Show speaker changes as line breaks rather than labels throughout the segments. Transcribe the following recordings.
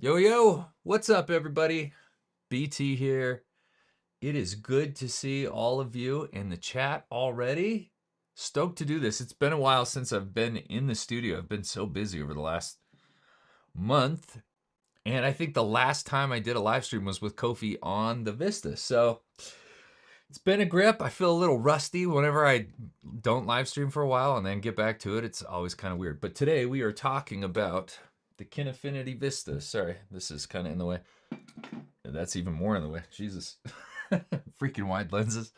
Yo, yo, what's up, everybody? BT here. It is good to see all of you in the chat already. Stoked to do this. It's been a while since I've been in the studio. I've been so busy over the last month. And I think the last time I did a live stream was with Kofi on the Vista. So it's been a grip. I feel a little rusty whenever I don't live stream for a while and then get back to it. It's always kind of weird. But today we are talking about the Kinefinity Vista. Sorry, this is kind of in the way. That's even more in the way. Jesus. Freaking wide lenses.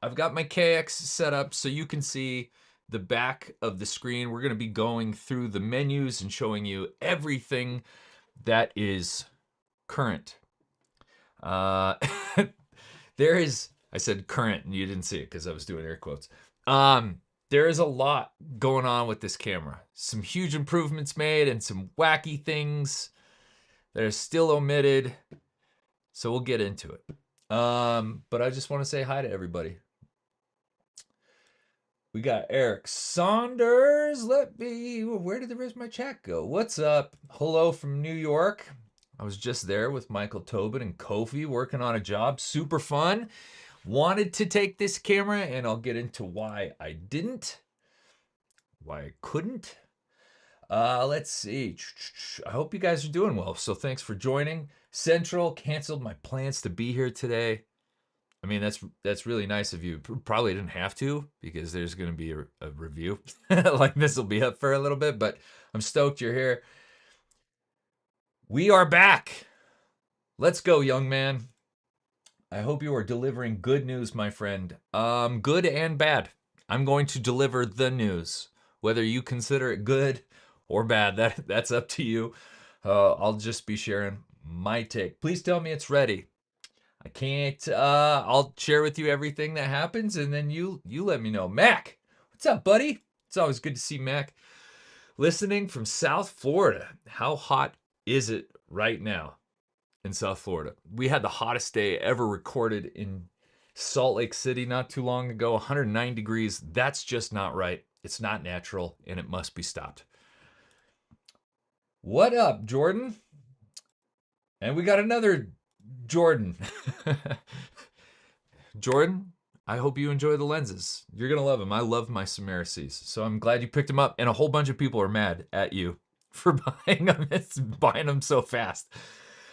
I've got my KX set up so you can see the back of the screen. We're going to be going through the menus and showing you everything that is current. Uh, there is, I said current and you didn't see it because I was doing air quotes. There is a lot going on with this camera. Some huge improvements made and some wacky things that are still omitted. So we'll get into it. But I just want to say hi to everybody. We got Eric Saunders. Where did the rest of my chat go? What's up? Hello from New York. I was just there with Michael Tobin and Kofi working on a job. Super fun. Wanted to take this camera, and I'll get into why I didn't. Why I couldn't. Let's see. I hope you guys are doing well. So thanks for joining. Central canceled my plans to be here today. I mean, that's really nice of you. Probably didn't have to because there's going to be a review. Like this will be up for a little bit, but I'm stoked you're here. We are back. Let's go, young man. I hope you are delivering good news, my friend. Good and bad. I'm going to deliver the news. Whether you consider it good or bad, that's up to you. I'll just be sharing my take. Please tell me it's ready. I can't. I'll share with you everything that happens, and then you let me know. Mac, what's up, buddy? It's always good to see Mac. Listening from South Florida. How hot is it right now in South Florida? We had the hottest day ever recorded in Salt Lake City not too long ago. 109 degrees. That's just not right. It's not natural, and it must be stopped. What up, Jordan? And we got another Jordan. Jordan, I hope you enjoy the lenses. You're going to love them. I love my Samara Cs. So I'm glad you picked them up. And a whole bunch of people are mad at you for buying them. It's buying them so fast.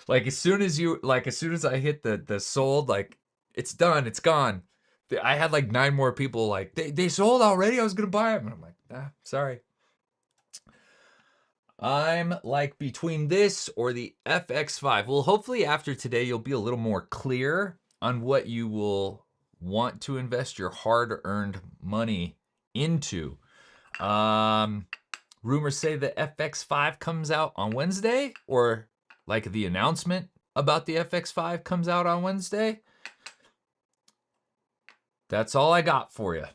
Like as soon as I hit the sold, like it's done, it's gone. I had like 9 more people like, they sold already? I was going to buy them. And I'm like, sorry. I'm like between this or the FX5. Well, hopefully after today, you'll be a little more clear on what you will want to invest your hard-earned money into. Rumors say the FX5 comes out on Wednesday, or like the announcement about the FX5 comes out on Wednesday. That's all I got for you.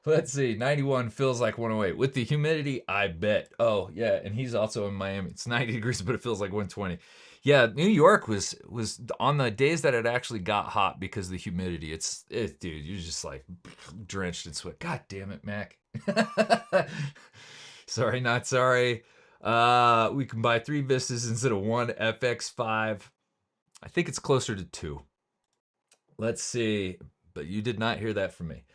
Let's see, 91 feels like 108. With the humidity, I bet. Oh, yeah, and he's also in Miami. It's 90 degrees, but it feels like 120. Yeah, New York was on the days that it actually got hot because of the humidity. Dude, you're just like drenched in sweat. God damn it, Mac. Sorry, not sorry. We can buy 3 Vistas instead of 1 FX5. I think it's closer to 2. Let's see, but you did not hear that from me.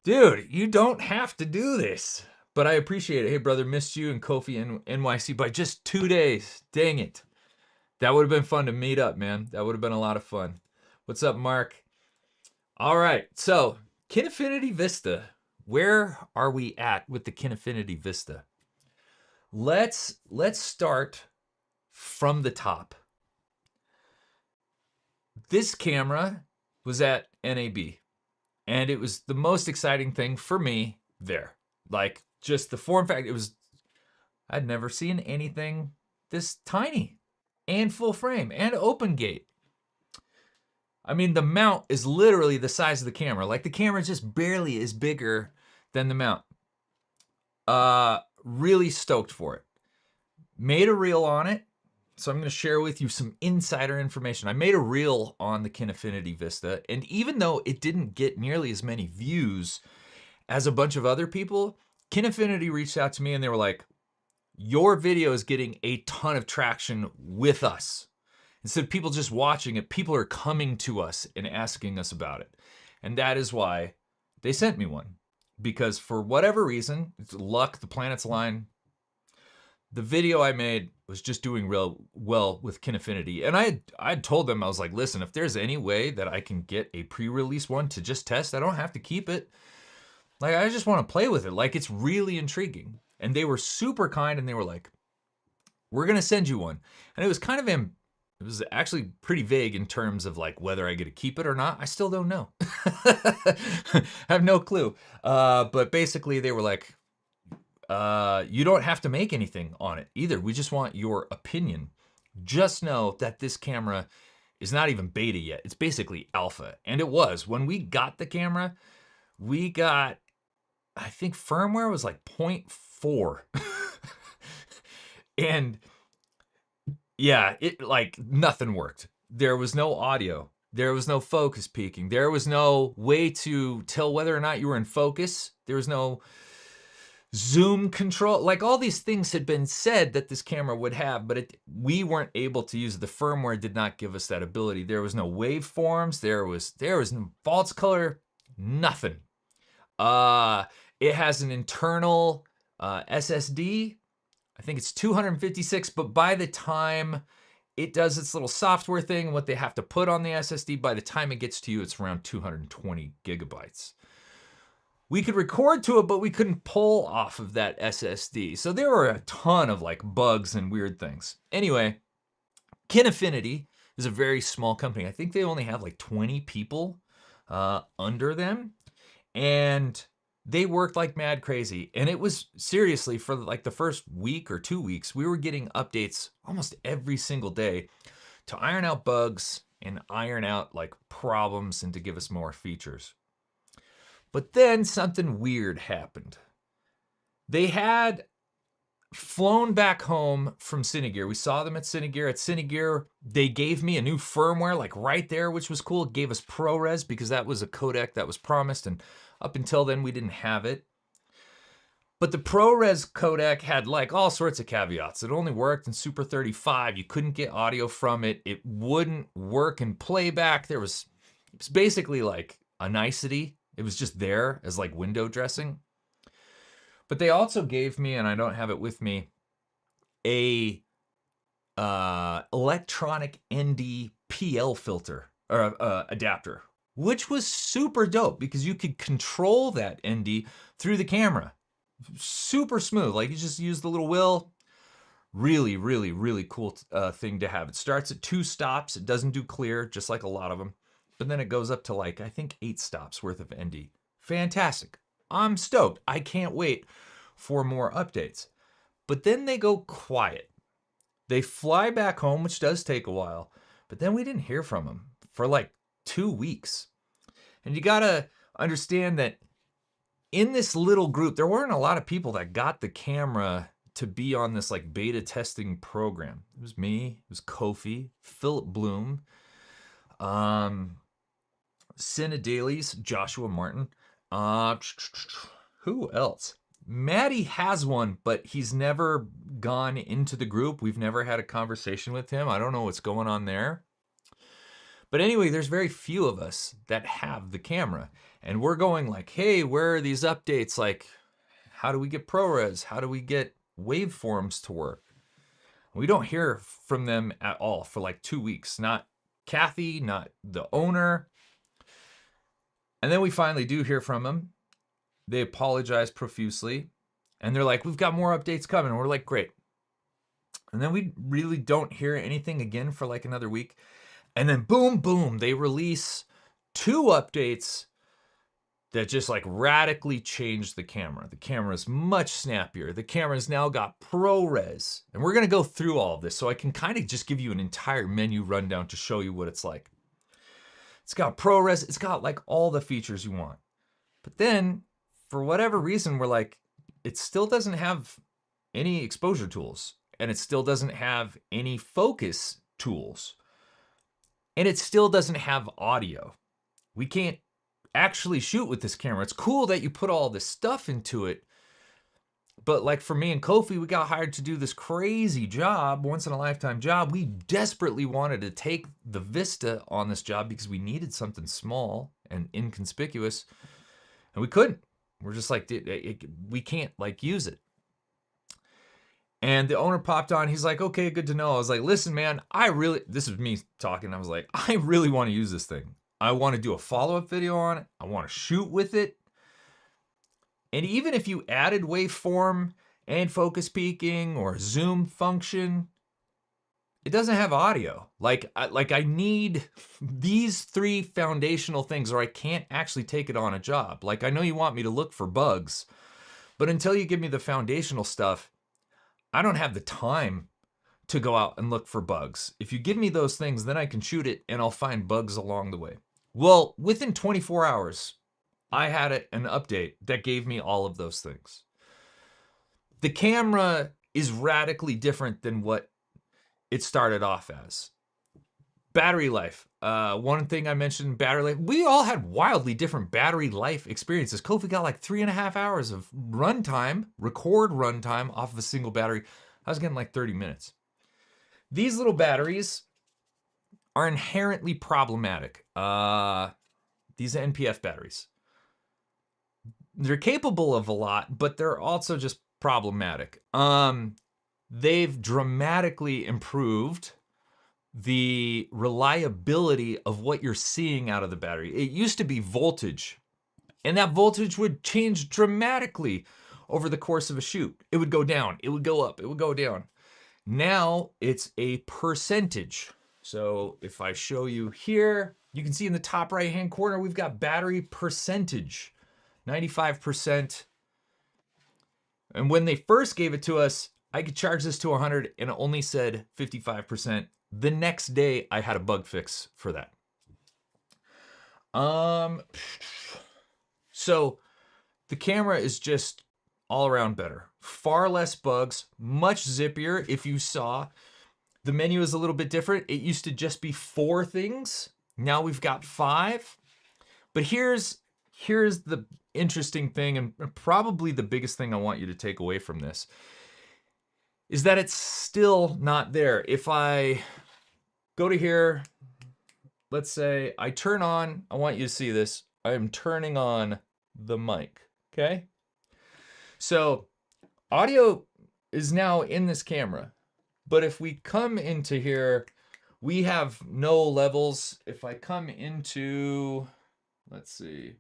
Dude, you don't have to do this, but I appreciate it. Hey, brother, missed you and Kofi in NYC by just 2 days. Dang it. That would have been fun to meet up, man. That would have been a lot of fun. What's up, Mark? All right, so Kinefinity Vista. Where are we at with the Kinefinity Vista? Let's start from the top. This camera was at NAB. And it was the most exciting thing for me there. Like just the form factor, I'd never seen anything this tiny and full frame and open gate. I mean, the mount is literally the size of the camera. Like the camera just barely is bigger than the mount. Really stoked for it. Made a reel on it. So I'm going to share with you some insider information. I made a reel on the Kinefinity Vista, and even though it didn't get nearly as many views as a bunch of other people, Kinefinity reached out to me and they were like, your video is getting a ton of traction with us. Instead of people just watching it, people are coming to us and asking us about it. And that is why they sent me one. Because for whatever reason, it's luck, the planets align, the video I made was just doing real well with Kinefinity. And I had told them, I was like, listen, if there's any way that I can get a pre-release one to just test, I don't have to keep it. Like, I just want to play with it. Like, it's really intriguing. And they were super kind, and they were like, we're going to send you one. And it was kind of, it was actually pretty vague in terms of like whether I get to keep it or not. I still don't know. I have no clue. But basically they were like, you don't have to make anything on it either. We just want your opinion. Just know that this camera is not even beta yet. It's basically alpha. And it was. When we got the camera, we got, I think firmware was like 0.4. And yeah, it like nothing worked. There was no audio. There was no focus peaking. There was no way to tell whether or not you were in focus. There was no zoom control. Like all these things had been said that this camera would have, but we weren't able to use. The firmware did not give us that ability. There was no waveforms. There was no false color, nothing. It has an internal SSD. I think it's 256, but by the time it does its little software thing, what they have to put on the SSD, by the time it gets to you, it's around 220 gigabytes. We could record to it, but we couldn't pull off of that SSD. So there were a ton of like bugs and weird things. Anyway, Kinefinity is a very small company. I think they only have like 20 people under them. And they worked like mad crazy. And it was seriously for like the first week or 2 weeks, we were getting updates almost every single day to iron out bugs and iron out like problems and to give us more features. But then something weird happened. They had flown back home from Cinegear. We saw them at Cinegear. At Cinegear, they gave me a new firmware like right there, which was cool. It gave us ProRes because that was a codec that was promised, and up until then we didn't have it. But the ProRes codec had like all sorts of caveats. It only worked in Super 35. You couldn't get audio from it. It wouldn't work in playback. It was basically like a nicety. It was just there as like window dressing. But they also gave me, and I don't have it with me, a electronic ND PL filter or adapter, which was super dope because you could control that ND through the camera. Super smooth. Like you just use the little wheel. Really, really, really cool thing to have. It starts at 2 stops. It doesn't do clear, just like a lot of them. But then it goes up to like, I think 8 stops worth of ND. Fantastic. I'm stoked. I can't wait for more updates. But then they go quiet. They fly back home, which does take a while. But then we didn't hear from them for like 2 weeks. And you gotta understand that in this little group, there weren't a lot of people that got the camera to be on this like beta testing program. It was me, it was Kofi, Philip Bloom, Dailies, Joshua Martin. Who else? Maddie has one, but he's never gone into the group. We've never had a conversation with him. I don't know what's going on there. But anyway, there's very few of us that have the camera. And we're going like, hey, where are these updates? Like, how do we get ProRes? How do we get waveforms to work? We don't hear from them at all for like 2 weeks. Not Kathy, not the owner. And then we finally do hear from them. They apologize profusely. And they're like, we've got more updates coming. And we're like, great. And then we really don't hear anything again for like another week. And then boom, boom, they release 2 updates that just like radically changed the camera. The camera is much snappier. The camera's now got ProRes. And we're going to go through all of this so I can kind of just give you an entire menu rundown to show you what it's like. It's got ProRes. It's got like all the features you want. But then, for whatever reason, we're like, it still doesn't have any exposure tools. And it still doesn't have any focus tools. And it still doesn't have audio. We can't actually shoot with this camera. It's cool that you put all this stuff into it, But like for me and Kofi, we got hired to do this crazy job, once in a lifetime job. We desperately wanted to take the Vista on this job because we needed something small and inconspicuous, and we couldn't. We're just like, we can't like use it. And the owner popped on. He's like, okay, good to know. I was like, listen, man, this is me talking. I was like, I really want to use this thing. I want to do a follow-up video on it. I want to shoot with it. And even if you added waveform and focus peaking or zoom function, it doesn't have audio. Like I need these 3 foundational things or I can't actually take it on a job. Like I know you want me to look for bugs, but until you give me the foundational stuff, I don't have the time to go out and look for bugs. If you give me those things, then I can shoot it and I'll find bugs along the way. Well, within 24 hours, I had an update that gave me all of those things. The camera is radically different than what it started off as. Battery life. One thing I mentioned, battery life. We all had wildly different battery life experiences. Kofi got like 3.5 hours of runtime, record runtime off of a single battery. I was getting like 30 minutes. These little batteries are inherently problematic. These NPF batteries. They're capable of a lot, but they're also just problematic. They've dramatically improved the reliability of what you're seeing out of the battery. It used to be voltage, and that voltage would change dramatically over the course of a shoot. It would go down, it would go up, it would go down. Now it's a percentage. So if I show you here, you can see in the top right-hand corner, we've got battery percentage, 95%. And when they first gave it to us, I could charge this to 100 and it only said 55%. The next day, I had a bug fix for that. So the camera is just all around better. Far less bugs, much zippier. If you saw, the menu is a little bit different. It used to just be 4 things. Now we've got 5. But here's the interesting thing, and probably the biggest thing I want you to take away from this, is that it's still not there. If I go to here, let's say I turn on, I want you to see this, I am turning on the mic, okay? So audio is now in this camera, but if we come into here, we have no levels. If I come into, let's see,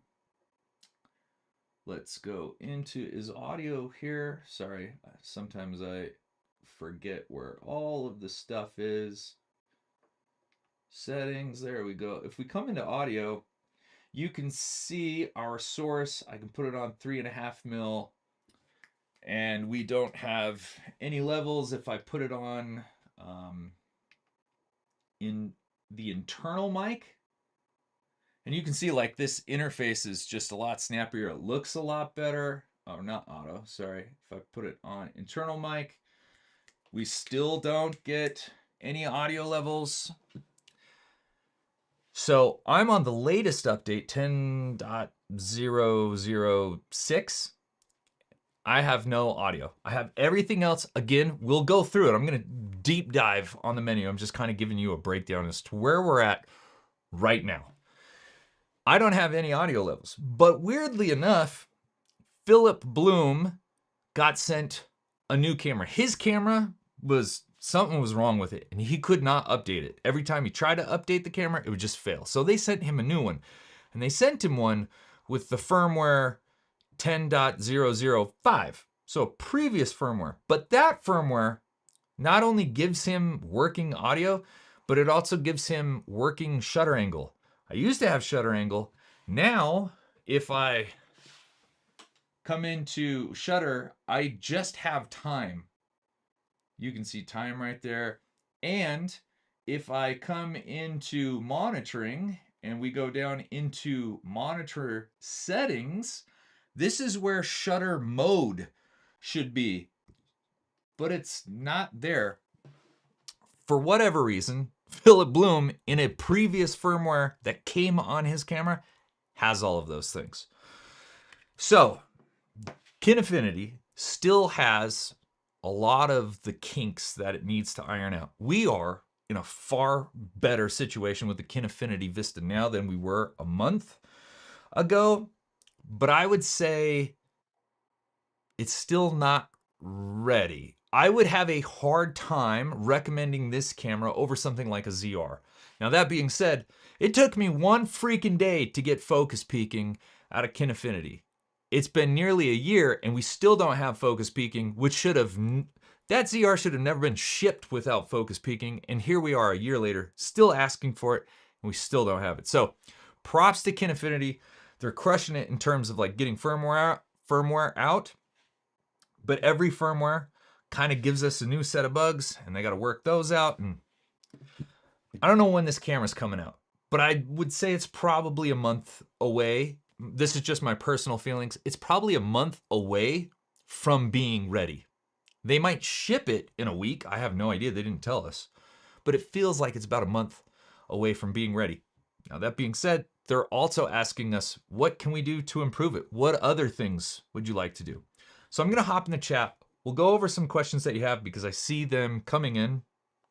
let's go into, is audio here? Sorry, sometimes I forget where all of the stuff is. Settings, there we go. If we come into audio, you can see our source. I can put it on 3.5 mil, and we don't have any levels. If I put it on in the internal mic, and you can see like this interface is just a lot snappier. It looks a lot better. Oh, not auto, sorry. If I put it on internal mic, we still don't get any audio levels. So I'm on the latest update, 10.006. I have no audio. I have everything else. Again, we'll go through it. I'm going to deep dive on the menu. I'm just kind of giving you a breakdown as to where we're at right now. I don't have any audio levels, but weirdly enough, Philip Bloom got sent a new camera. His camera something was wrong with it, and he could not update it. Every time he tried to update the camera, it would just fail. So they sent him a new one, and they sent him one with the firmware 10.005. So a previous firmware, but that firmware not only gives him working audio, but it also gives him working shutter angle. I used to have shutter angle. Now, if I come into shutter, I just have time. You can see time right there. And if I come into monitoring and we go down into monitor settings, this is where shutter mode should be, but it's not there. For whatever reason, Philip Bloom in a previous firmware that came on his camera has all of those things. So Kinefinity still has a lot of the kinks that it needs to iron out. We are in a far better situation with the Kinefinity Vista now than we were a month ago, but I would say it's still not ready. I would have a hard time recommending this camera over something like a ZR. Now, that being said, it took me one freaking day to get focus peaking out of Kinefinity. It's been nearly a year and we still don't have focus peaking, which should have, that ZR should have never been shipped without focus peaking. And here we are a year later, still asking for it, and we still don't have it. So props to Kinefinity. They're crushing it in terms of like getting firmware out, but every firmware kind of gives us a new set of bugs and they got to work those out. And I don't know when this camera's coming out, but I would say it's probably a month away. This is just my personal feelings. It's probably a month away from being ready. They might ship it in a week. I have no idea. They didn't tell us, but it feels like it's about a month away from being ready. Now, that being said, they're also asking us, what can we do to improve it? What other things would you like to do? So I'm gonna hop in the chat. We'll go over some questions that you have because I see them coming in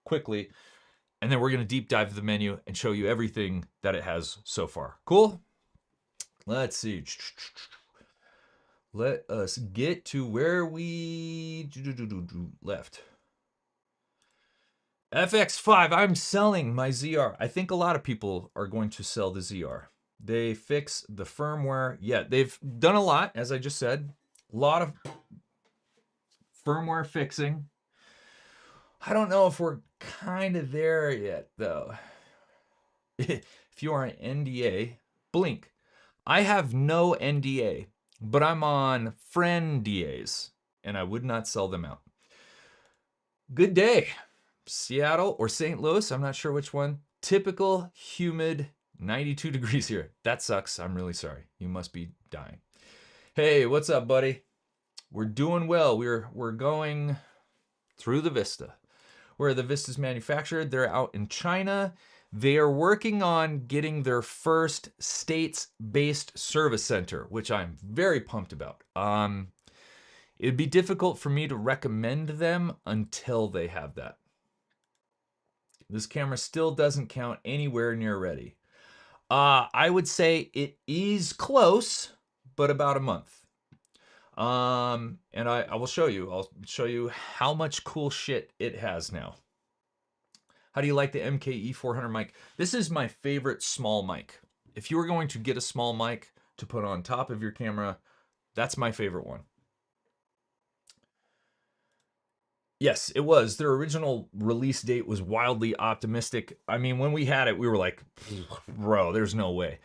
quickly. And then we're gonna deep dive the menu and show you everything that it has so far. Cool? Let's see. Let us get to where we left. FX5, I'm selling my ZR. I think a lot of people are going to sell the ZR. They fix the firmware. Yeah, they've done a lot, as I just said. A lot of firmware fixing. I don't know if we're kind of there yet, though. If you are an NDA, blink. I have no NDA, but I'm on friend DAs, and I would not sell them out. Good day. Seattle or St. Louis, I'm not sure which one. Typical humid 92 degrees here. That sucks. I'm really sorry. You must be dying. Hey, what's up, buddy? We're doing well. We're going through the Vista. Where the Vista's manufactured, they're out in China. They are working on getting their first states-based service center, which I'm very pumped about. It'd be difficult for me to recommend them until they have that. This camera still doesn't count anywhere near ready. I would say it is close, but about a month. And I will show you. I'll show you how much cool shit it has now. How do you like the MKE 400 mic? This is my favorite small mic. If you were going to get a small mic to put on top of your camera, that's my favorite one. Yes, it was. Their original release date was wildly optimistic. I mean, when we had it, we were like, bro, there's no way.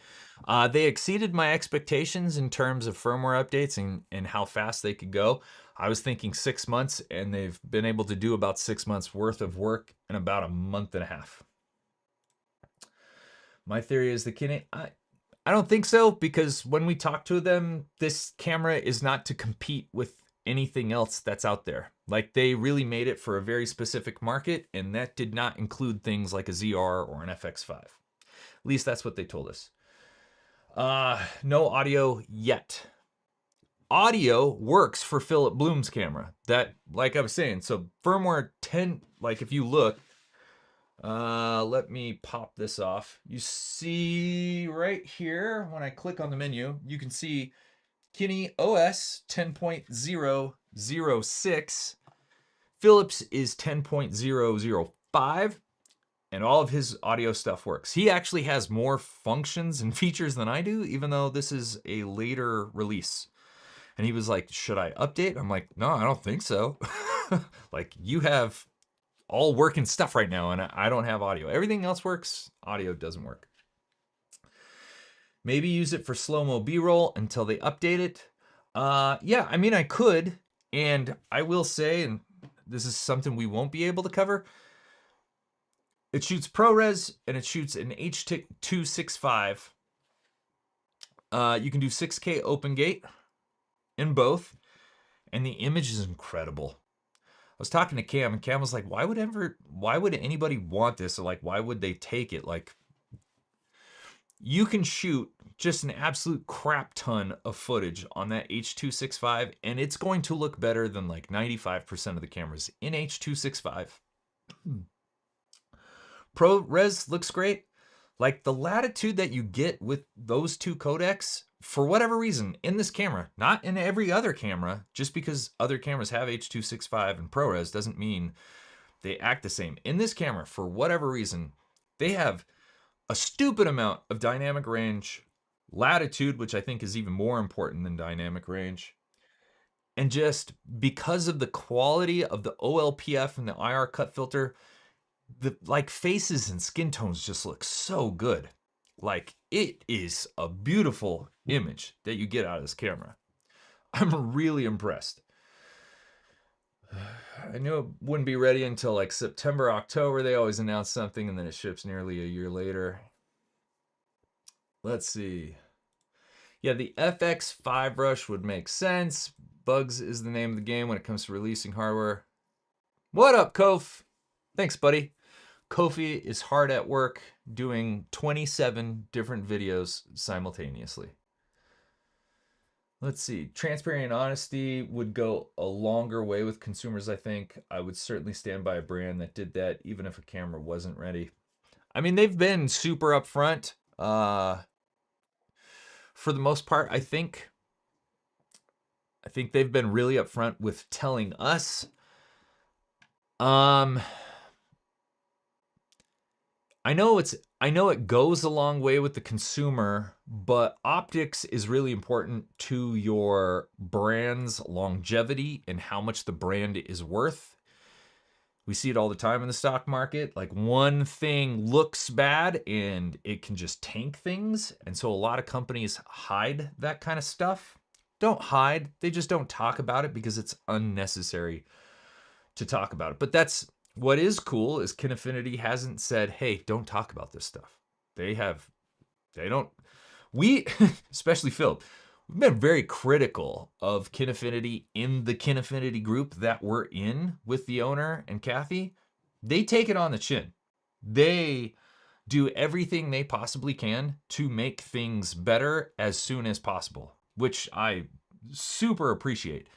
They exceeded my expectations in terms of firmware updates and how fast they could go. I was thinking 6 months, and they've been able to do about 6 months worth of work in about a month and a half. My theory is the I don't think so, because when we talk to them, this camera is not to compete with anything else that's out there. Like, they really made it for a very specific market, and that did not include things like a ZR or an FX5. At least that's what they told us. No audio yet. Audio works for Philip Bloom's camera. That, like I was saying, so firmware 10, like if you look, let me pop this off. You see right here, when I click on the menu, you can see Kine OS 10.006. Philips is 10.005, and all of his audio stuff works. He actually has more functions and features than I do, even though this is a later release. And he was like, should I update? I'm like, no, I don't think so. Like, you have all working stuff right now, and I don't have audio. Everything else works. Audio doesn't work. Maybe use it for slow-mo B-roll until they update it. Yeah, I mean, I could, and I will say, and this is something we won't be able to cover, it shoots ProRes, and it shoots an H.265. You can do 6K open gate in both, and the image is incredible. I was talking to Cam, and Cam was like, why would anybody want this? Or like, why would they take it? Like, you can shoot just an absolute crap ton of footage on that H.265, and it's going to look better than like 95% of the cameras in H.265. ProRes looks great. Like the latitude that you get with those two codecs, for whatever reason, in this camera, not in every other camera, just because other cameras have H.265 and ProRes doesn't mean they act the same. In this camera, for whatever reason, they have a stupid amount of dynamic range, latitude, which I think is even more important than dynamic range. And just because of the quality of the OLPF and the IR cut filter, the like faces and skin tones just look so good. Like it is a beautiful image that you get out of this camera. I'm really impressed. I knew it wouldn't be ready until like September, October. They always announce something and then it ships nearly a year later. Let's see. Yeah, the FX5 Rush would make sense. Bugs is the name of the game when it comes to releasing hardware. What up, Kof? Thanks, buddy. Kofi is hard at work doing 27 different videos simultaneously. Let's see. Transparency and honesty would go a longer way with consumers, I think. I would certainly stand by a brand that did that, even if a camera wasn't ready. I mean, they've been super upfront. For the most part, I think they've been really upfront with telling us. I know it goes a long way with the consumer, but optics is really important to your brand's longevity and how much the brand is worth. We see it all the time in the stock market. Like one thing looks bad and it can just tank things. And so a lot of companies hide that kind of stuff. Don't hide, they just don't talk about it because it's unnecessary to talk about it. But that's what is cool is Kinefinity hasn't said, hey, don't talk about this stuff. They don't, we, especially Phil, we've been very critical of Kinefinity in the Kinefinity group that we're in with the owner and Kathy. They take it on the chin. They do everything they possibly can to make things better as soon as possible, which I super appreciate.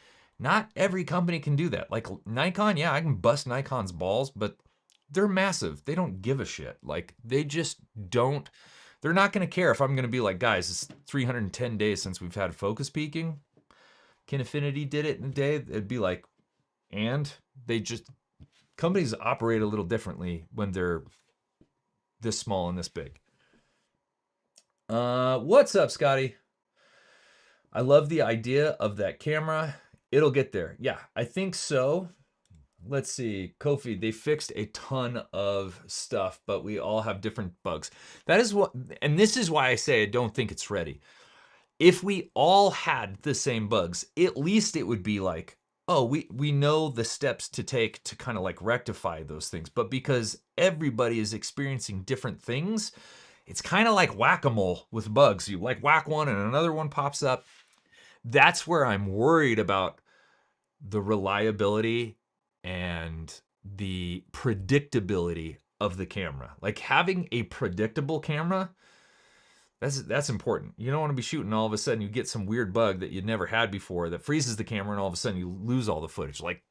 Not every company can do that. Like Nikon, yeah, I can bust Nikon's balls, but they're massive. They don't give a shit. Like they just don't. They're not going to care if I'm going to be like, guys, it's 310 days since we've had focus peaking. Kinefinity did it in a day. It'd be like, and they just, companies operate a little differently when they're this small and this big. What's up, Scotty? I love the idea of that camera. It'll get there. Yeah, I think so. Let's see. Kofi, they fixed a ton of stuff, but we all have different bugs. That is what, and this is why I say I don't think it's ready. If we all had the same bugs, at least it would be like, oh, we know the steps to take to kind of like rectify those things. But because everybody is experiencing different things, it's kind of like whack-a-mole with bugs. You like whack one and another one pops up. That's where I'm worried about the reliability and the predictability of the camera. Like having a predictable camera, that's important. You don't want to be shooting all of a sudden you get some weird bug that you'd never had before that freezes the camera and all of a sudden you lose all the footage. Like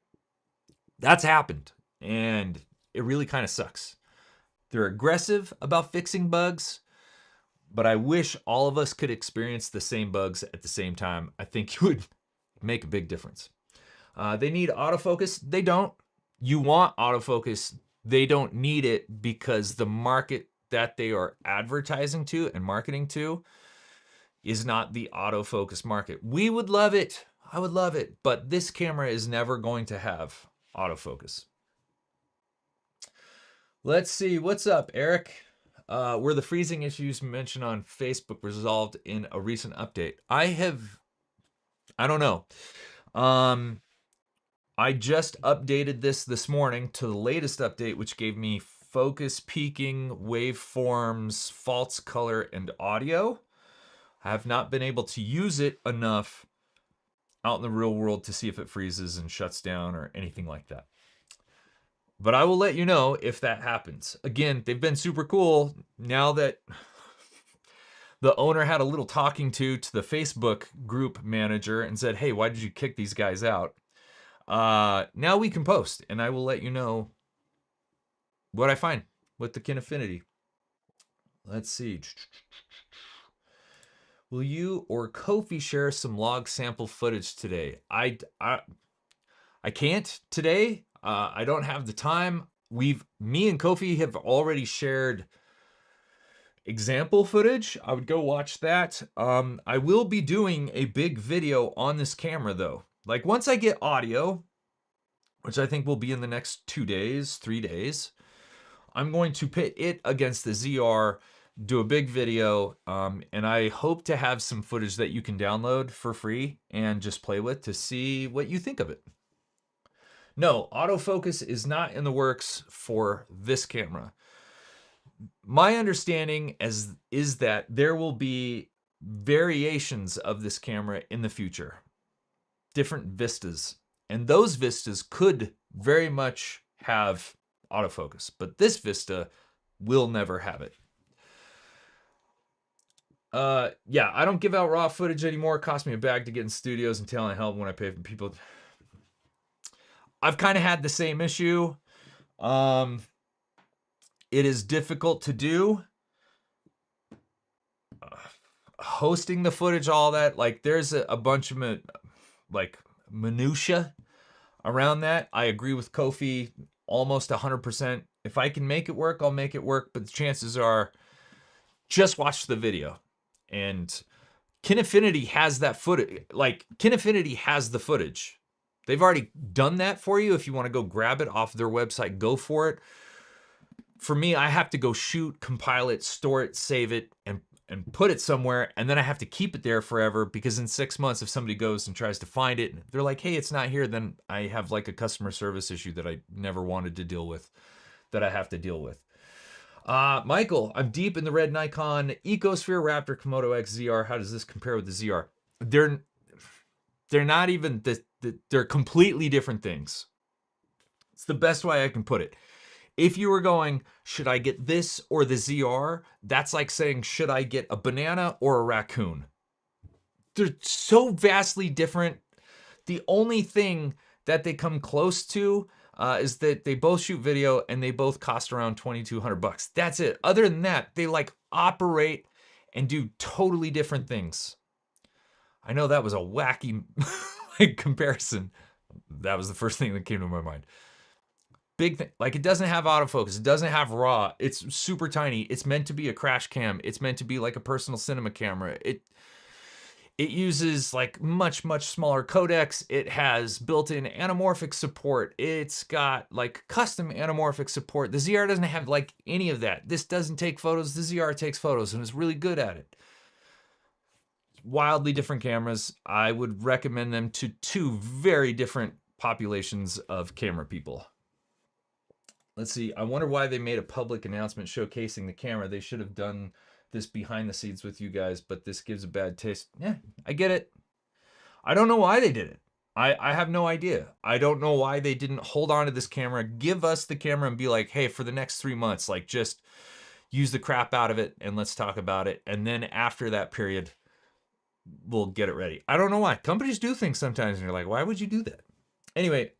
that's happened and it really kind of sucks. They're aggressive about fixing bugs, but I wish all of us could experience the same bugs at the same time. I think it would make a big difference. They need autofocus. They don't. You want autofocus. They don't need it because the market that they are advertising to and marketing to is not the autofocus market. We would love it. I would love it. But this camera is never going to have autofocus. Let's see. What's up, Eric? Were the freezing issues mentioned on Facebook resolved in a recent update? I don't know. I just updated this morning to the latest update, which gave me focus peaking, waveforms, false color, and audio. I have not been able to use it enough out in the real world to see if it freezes and shuts down or anything like that. But I will let you know if that happens. Again, they've been super cool. Now that The owner had a little talking to the Facebook group manager and said, hey, why did you kick these guys out? Now we can post, and I will let you know what I find with the Kinefinity. Let's see. Will you or Kofi share some log sample footage today? I can't today. I don't have the time. Me and Kofi have already shared example footage. I would go watch that. I will be doing a big video on this camera though. Like once I get audio, which I think will be in the next 2 days, 3 days, I'm going to pit it against the ZR, do a big video, and I hope to have some footage that you can download for free and just play with to see what you think of it. No, autofocus is not in the works for this camera. My understanding is that there will be variations of this camera in the future, different vistas, and those vistas could very much have autofocus, but this Vista will never have it. Yeah, I don't give out raw footage anymore. It costs me a bag to get in studios and talent help when I pay for people. I've kind of had the same issue. It is difficult to do. Hosting the footage, all that, like there's a bunch of like minutia around that. I agree with Kofi almost 100%. If I can make it work, I'll make it work, but the chances are just watch the video. And Kinefinity has that footage. Like Kinefinity has the footage. They've already done that for you. If you want to go grab it off their website, go for it. For me, I have to go shoot, compile it, store it, save it, and put it somewhere, and then I have to keep it there forever, because in 6 months, if somebody goes and tries to find it, and they're like, hey, it's not here, then I have like a customer service issue that I never wanted to deal with, that I have to deal with. Michael, I'm deep in the red Nikon Ecosphere Raptor Komodo X ZR. How does this compare with the ZR? They're not even, they're completely different things. It's the best way I can put it. If you were going, should I get this or the ZR? That's like saying, should I get a banana or a raccoon? They're so vastly different. The only thing that they come close to is that they both shoot video and they both cost around $2,200. That's it. Other than that, they like operate and do totally different things. I know that was a wacky comparison. That was the first thing that came to my mind. Big thing, like it doesn't have autofocus, it doesn't have RAW, it's super tiny, it's meant to be a crash cam, it's meant to be like a personal cinema camera. It uses like much smaller codecs, it has built-in anamorphic support, it's got like custom anamorphic support. The ZR doesn't have like any of that. This doesn't take photos, the ZR takes photos and is really good at it. Wildly different cameras. I would recommend them to two very different populations of camera people. Let's see, I wonder why they made a public announcement showcasing the camera. They should have done this behind the scenes with you guys, but this gives a bad taste. Yeah, I get it. I don't know why they did it. I have no idea. I don't know why they didn't hold on to this camera, give us the camera and be like, hey, for the next 3 months, like just use the crap out of it and let's talk about it. And then after that period, we'll get it ready. I don't know why. Companies do things sometimes and you're like, why would you do that? Anyway,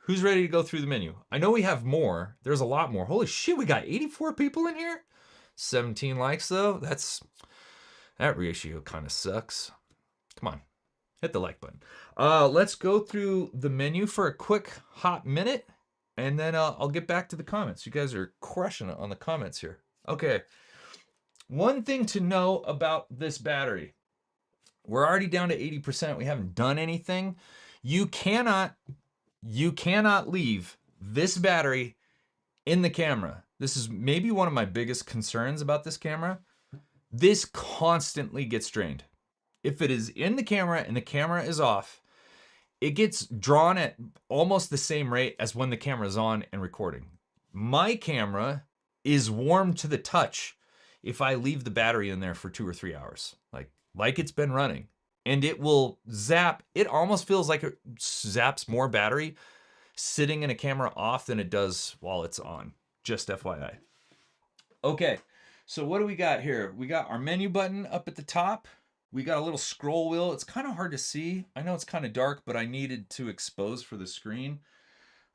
who's ready to go through the menu? I know we have more. There's a lot more. Holy shit, we got 84 people in here? 17 likes though? That ratio kind of sucks. Come on, hit the like button. Let's go through the menu for a quick hot minute, and then I'll get back to the comments. You guys are crushing it on the comments here. Okay, one thing to know about this battery. We're already down to 80%. We haven't done anything. You cannot leave this battery in the camera. This is maybe one of my biggest concerns about this camera. This constantly gets drained. If it is in the camera and the camera is off, it gets drawn at almost the same rate as when the camera is on and recording. My camera is warm to the touch if I leave the battery in there for 2 or 3 hours, like it's been running. And it will zap. It almost feels like it zaps more battery sitting in a camera off than it does while it's on. Just FYI. Okay, So what do we got here? We got our menu button up at the top. We got a little scroll wheel. It's kind of hard to see. I know it's kind of dark, but I needed to expose for the screen.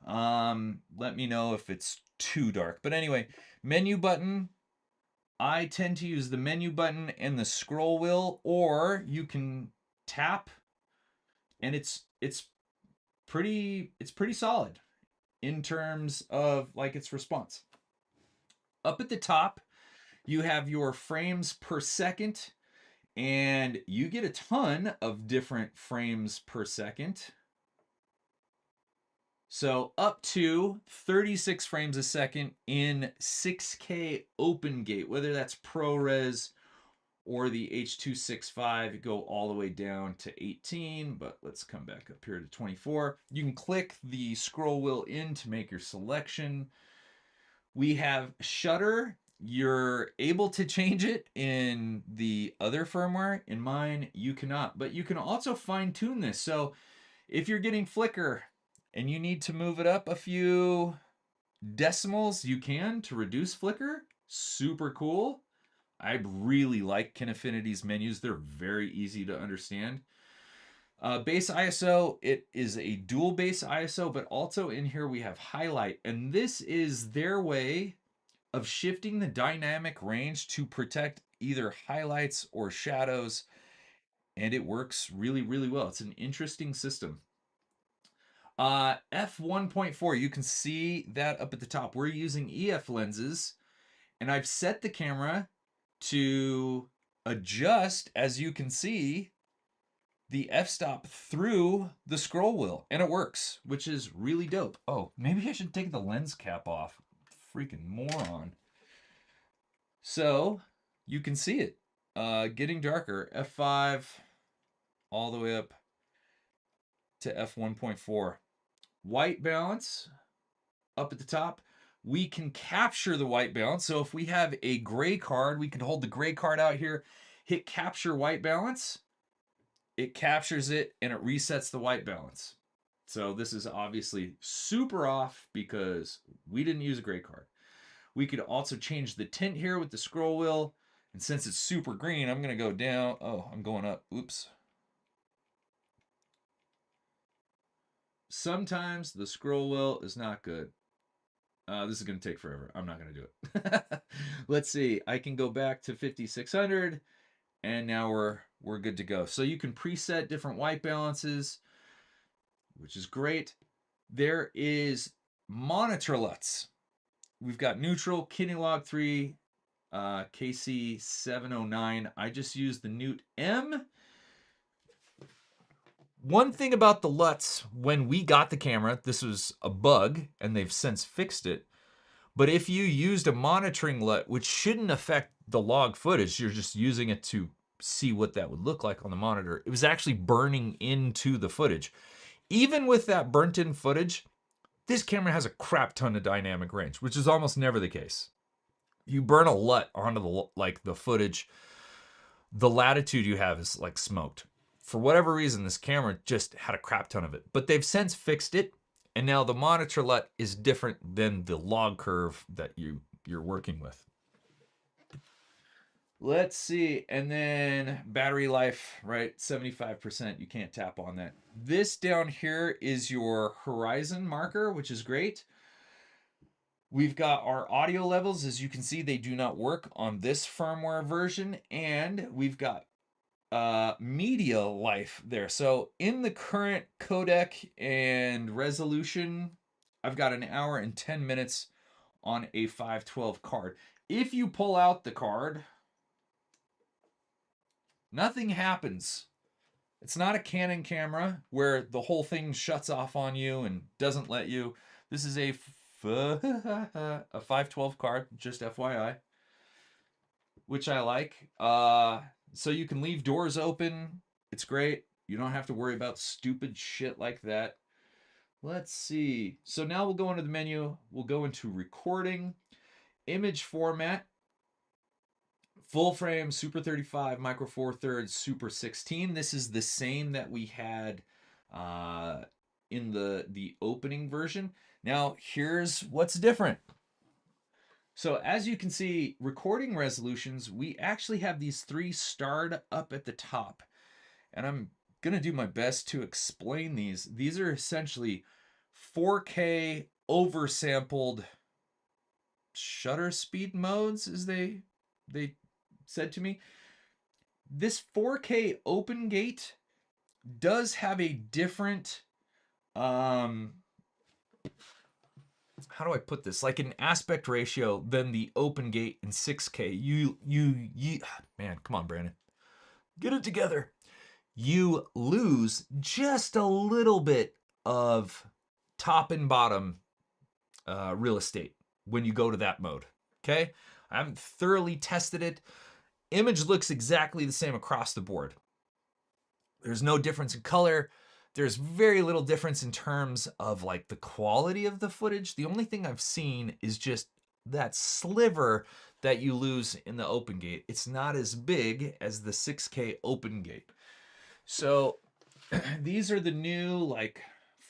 Let me know if it's too dark. But anyway, menu button. I tend to use the menu button and the scroll wheel, or you can tap, and it's pretty solid in terms of like its response. Up at the top, you have your frames per second, and you get a ton of different frames per second. So up to 36 frames a second in 6K open gate, whether that's ProRes or the H.265, go all the way down to 18, but let's come back up here to 24. You can click the scroll wheel in to make your selection. We have shutter. You're able to change it in the other firmware. In mine, you cannot, but you can also fine tune this. So if you're getting flicker and you need to move it up a few decimals, you can to reduce flicker. Super cool. I really like Kinefinity's menus. They're very easy to understand. Base ISO, it is a dual base ISO, but also in here we have highlight. And this is their way of shifting the dynamic range to protect either highlights or shadows. And it works really, really well. It's an interesting system. F1.4, you can see that up at the top. We're using EF lenses, and I've set the camera to adjust, as you can see, the f-stop through the scroll wheel, and it works, which is really dope. Oh, maybe I should take the lens cap off. Freaking moron. So you can see it getting darker. F5 all the way up to F1.4. White balance up at the top. We can capture the white balance. So if we have a gray card, we can hold the gray card out here, hit capture white balance. It captures it and it resets the white balance. So this is obviously super off because we didn't use a gray card. We could also change the tint here with the scroll wheel. And since it's super green, I'm going to go down. Oh, I'm going up. Oops. Sometimes the scroll wheel is not good. This is going to take forever. I'm not going to do it. Let's see. I can go back to 5600 and now we're good to go. So you can preset different white balances, which is great. There is monitor LUTs. We've got neutral, Kinelog 3, KC709. I just used the Newt M. One thing about the LUTs, when we got the camera, this was a bug, and they've since fixed it. But if you used a monitoring LUT, which shouldn't affect the log footage, you're just using it to see what that would look like on the monitor, it was actually burning into the footage. Even with that burnt in footage, this camera has a crap ton of dynamic range, which is almost never the case. You burn a LUT onto the footage, the latitude you have is like smoked. For whatever reason, this camera just had a crap ton of it. But they've since fixed it, and now the monitor LUT is different than the log curve that you're working with. Let's see. And then battery life, right? 75%. You can't tap on that. This down here is your horizon marker, which is great. We've got our audio levels. As you can see, they do not work on this firmware version. And we've got media life there. So in the current codec and resolution, I've got an hour and 10 minutes on a 512 card. If you pull out the card, nothing happens. It's not a Canon camera where the whole thing shuts off on you and doesn't let you. This is a 512 card, just FYI, which I like. So you can leave doors open. It's great. You don't have to worry about stupid shit like that. Let's see. So now we'll go into the menu. We'll go into recording, image format, full frame, Super 35, Micro Four Thirds, Super 16. This is the same that we had in the opening version. Now here's what's different. So as you can see, recording resolutions, we actually have these three starred up at the top. And I'm going to do my best to explain these. These are essentially 4K oversampled shutter speed modes, as they said to me. This 4K open gate does have a different how do I put this? Like an aspect ratio than the open gate in 6K. You man, come on, Brandon. Get it together. You lose just a little bit of top and bottom real estate when you go to that mode. Okay? I haven't thoroughly tested it. Image looks exactly the same across the board. There's no difference in color. There's very little difference in terms of like the quality of the footage. The only thing I've seen is just that sliver that you lose in the open gate. It's not as big as the 6K open gate. So these are the new like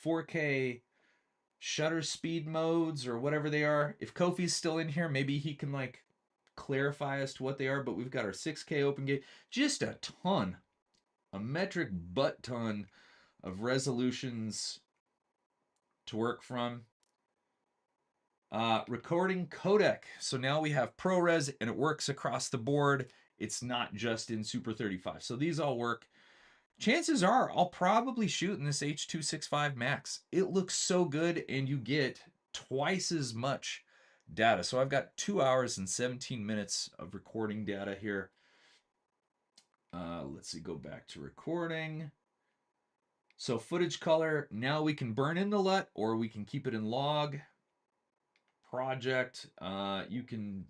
4K shutter speed modes or whatever they are. If Kofi's still in here, maybe he can like clarify as to what they are, but we've got our 6K open gate. Just a ton, a metric butt ton of resolutions to work from. Recording codec. So now we have ProRes and it works across the board. It's not just in Super 35. So these all work. Chances are I'll probably shoot in this H.265 Max. It looks so good and you get twice as much data. So I've got 2 hours and 17 minutes of recording data here. Let's see, go back to recording. So footage color, now we can burn in the LUT or we can keep it in log. Project, you can,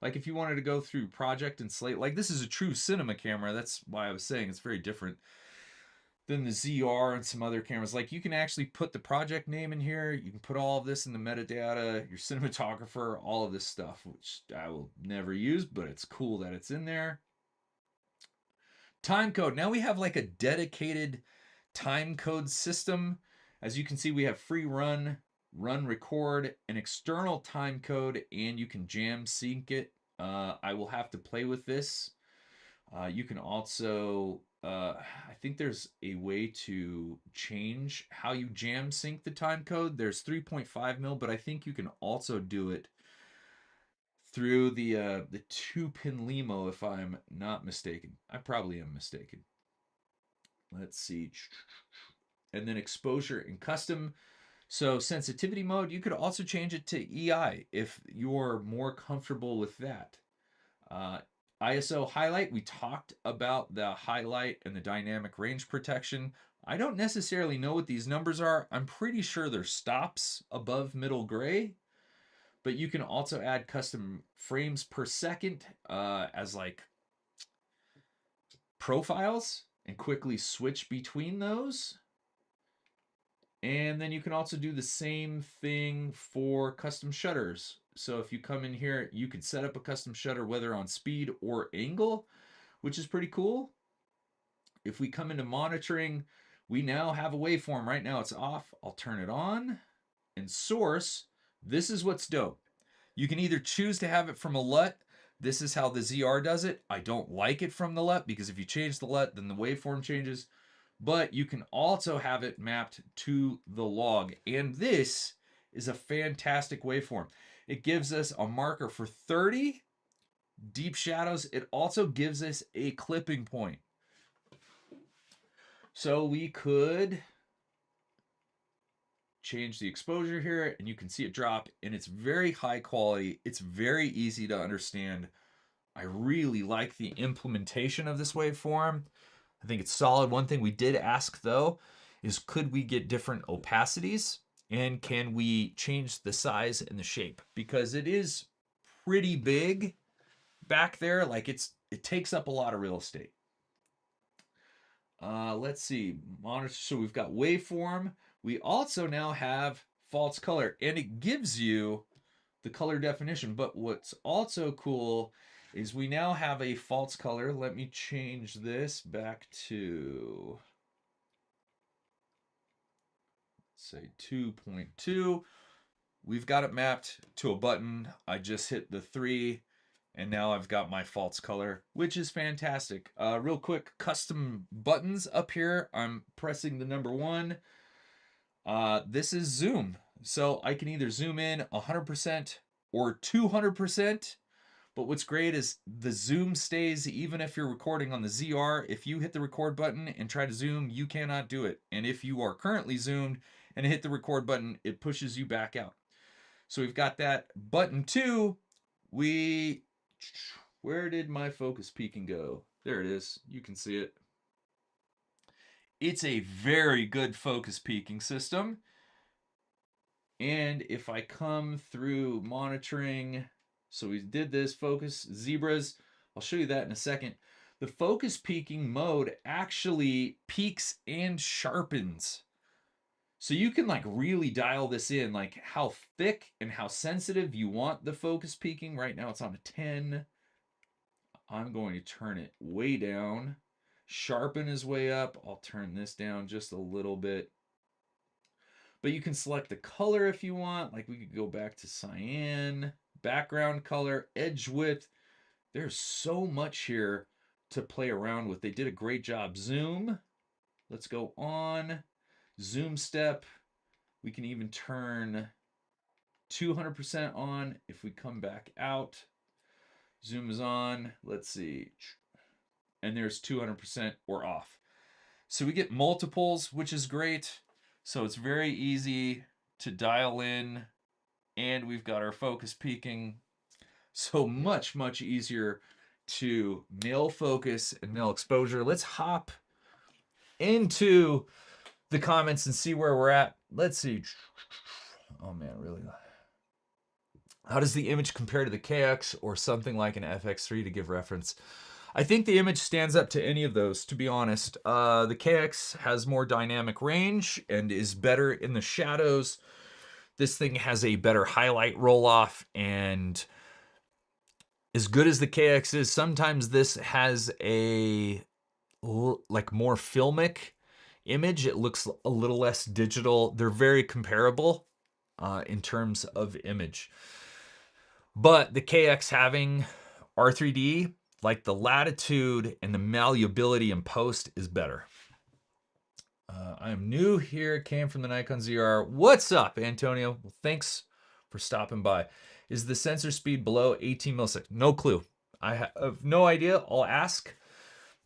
like if you wanted to go through project and slate, like this is a true cinema camera. That's why I was saying it's very different than the ZR and some other cameras. Like you can actually put the project name in here. You can put all of this in the metadata, your cinematographer, all of this stuff, which I will never use, but it's cool that it's in there. Time code. Now we have like a dedicated time code system. As you can see, we have free run, run record, an external time code, and you can jam sync it. I will have to play with this. You can also, I think there's a way to change how you jam sync the time code. There's 3.5 mil, but I think you can also do it through the 2-pin LEMO, if I'm not mistaken. I probably am mistaken. Let's see. And then exposure and custom. So sensitivity mode, you could also change it to EI if you're more comfortable with that. ISO highlight, we talked about the highlight and the dynamic range protection. I don't necessarily know what these numbers are. I'm pretty sure they're stops above middle gray, but you can also add custom frames per second as like profiles and quickly switch between those. And then you can also do the same thing for custom shutters. So if you come in here, you could set up a custom shutter whether on speed or angle, which is pretty cool. If we come into monitoring, we now have a waveform. Right now it's off. I'll turn it on. And source, this is what's dope. You can either choose to have it from a LUT. This is how the ZR does it. I don't like it from the LUT because if you change the LUT, then the waveform changes. But you can also have it mapped to the log. And this is a fantastic waveform. It gives us a marker for 30 deep shadows. It also gives us a clipping point. So we could change the exposure here and you can see it drop, and it's very high quality. It's very easy to understand. I really like the implementation of this waveform. I think it's solid. One thing we did ask though is could we get different opacities and can we change the size and the shape, because it is pretty big back there. Like it takes up a lot of real estate. Let's see, monitor. So we've got waveform. We also now have false color, and it gives you the color definition. But what's also cool is we now have a false color. Let me change this back to, say, 2.2. we've got it mapped to a button. I just hit the 3, and now I've got my false color, which is fantastic. Real quick, custom buttons up here. I'm pressing the number 1. This is zoom. So I can either zoom in 100% or 200%. But what's great is the zoom stays even if you're recording on the ZR. If you hit the record button and try to zoom, you cannot do it. And if you are currently zoomed and hit the record button, it pushes you back out. So we've got that. Button 2, where did my focus peaking go? There it is. You can see it. It's a very good focus peaking system. And if I come through monitoring, so we did this focus zebras, I'll show you that in a second. The focus peaking mode actually peaks and sharpens. So you can like really dial this in, like how thick and how sensitive you want the focus peaking. Right now it's on a 10. I'm going to turn it way down. Sharpen is way up. I'll turn this down just a little bit. But you can select the color if you want. Like we could go back to cyan, background color, edge width. There's so much here to play around with. They did a great job. Zoom. Let's go on. Zoom step. We can even turn 200% on if we come back out. Zoom is on. Let's see. And there's 200% or off. So we get multiples, which is great. So it's very easy to dial in, and we've got our focus peaking. So much, much easier to nail focus and nail exposure. Let's hop into the comments and see where we're at. Let's see. Oh man, really? How does the image compare to the KX or something like an FX3 to give reference? I think the image stands up to any of those, to be honest. The KX has more dynamic range and is better in the shadows. This thing has a better highlight roll-off, and as good as the KX is, sometimes this has a like more filmic image. It looks a little less digital. They're very comparable in terms of image. But the KX having R3D, like the latitude and the malleability in post is better. I am new here, came from the Nikon ZR. What's up, Antonio? Well, thanks for stopping by. Is the sensor speed below 18 milliseconds? No clue. I have no idea. I'll ask,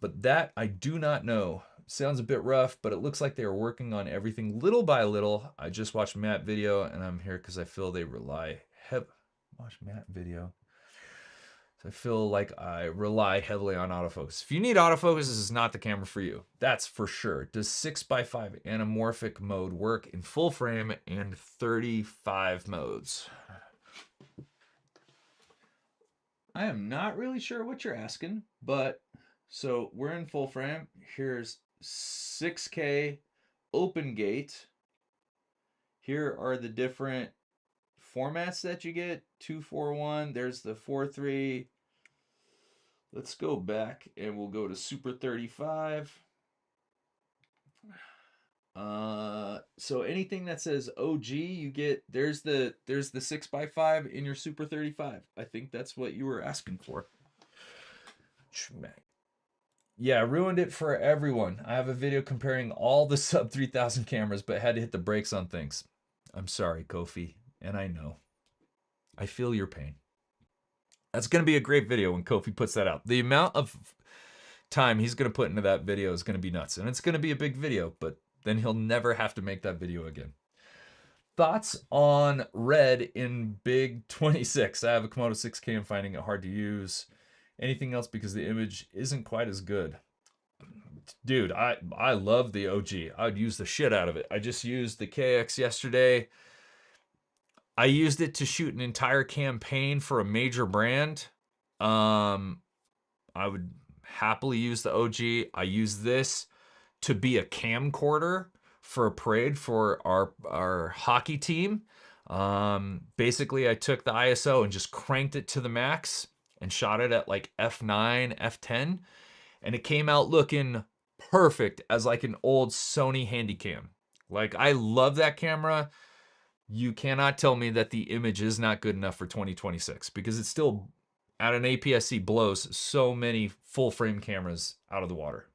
but that I do not know. Sounds a bit rough, but it looks like they are working on everything little by little. I just watched Matt video, and I'm here because I feel they rely watch Matt video. So I feel like I rely heavily on autofocus. If you need autofocus, this is not the camera for you. That's for sure. Does 6x5 anamorphic mode work in full frame and 35 modes? I am not really sure what you're asking, but so we're in full frame. Here's 6K open gate. Here are the different formats that you get. 241. There's the 4.3. Let's go back and we'll go to Super 35. So anything that says OG, you get there's the 6x5 in your Super 35. I think that's what you were asking for. Yeah, ruined it for everyone. I have a video comparing all the sub 3000 cameras, but had to hit the brakes on things. I'm sorry, Kofi, and I know. I feel your pain. That's going to be a great video when Kofi puts that out. The amount of time he's going to put into that video is going to be nuts. And it's going to be a big video, but then he'll never have to make that video again. Thoughts on red in Big 26? I have a Komodo 6K and finding it hard to use. Anything else because the image isn't quite as good? Dude, I love the OG. I would use the shit out of it. I just used the KX yesterday. I used it to shoot an entire campaign for a major brand. I would happily use the OG. I use this to be a camcorder for a parade for our hockey team. Basically, I took the ISO and just cranked it to the max and shot it at like F9, F10, and it came out looking perfect as like an old Sony Handycam. Like, I love that camera. you cannot tell me that the image is not good enough for 2026 because it still, at an APS-C, blows so many full frame cameras out of the water.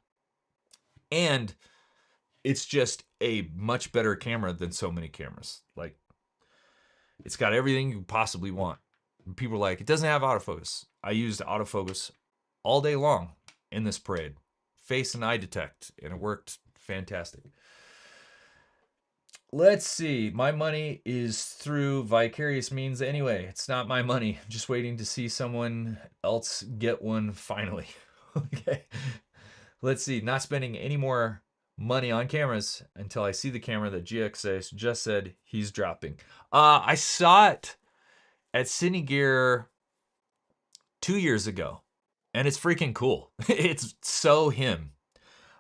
And it's just a much better camera than so many cameras. Like, it's got everything you possibly want. And people are like, it doesn't have autofocus. I used autofocus all day long in this parade, face and eye detect, and it worked fantastic. Let's see. My money is through vicarious means anyway. It's not my money. I'm just waiting to see someone else get one finally. Okay. Let's see. Not spending any more money on cameras until I see the camera that GXA just said he's dropping. I saw it at Cine Gear 2 years ago, and it's freaking cool. It's so him.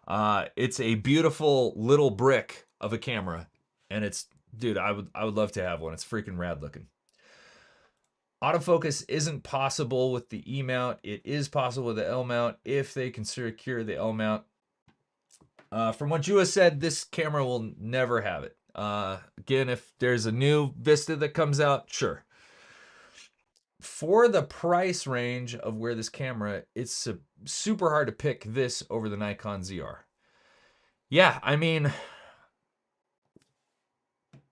It's a beautiful little brick of a camera, and it's, dude, I would love to have one. It's freaking rad looking. Autofocus isn't possible with the E mount. It is possible with the L mount if they can secure the L mount. From what Jua said, this camera will never have it. Again, if there's a new Vista that comes out, sure. For the price range of where this camera, it's super hard to pick this over the Nikon ZR. Yeah, I mean,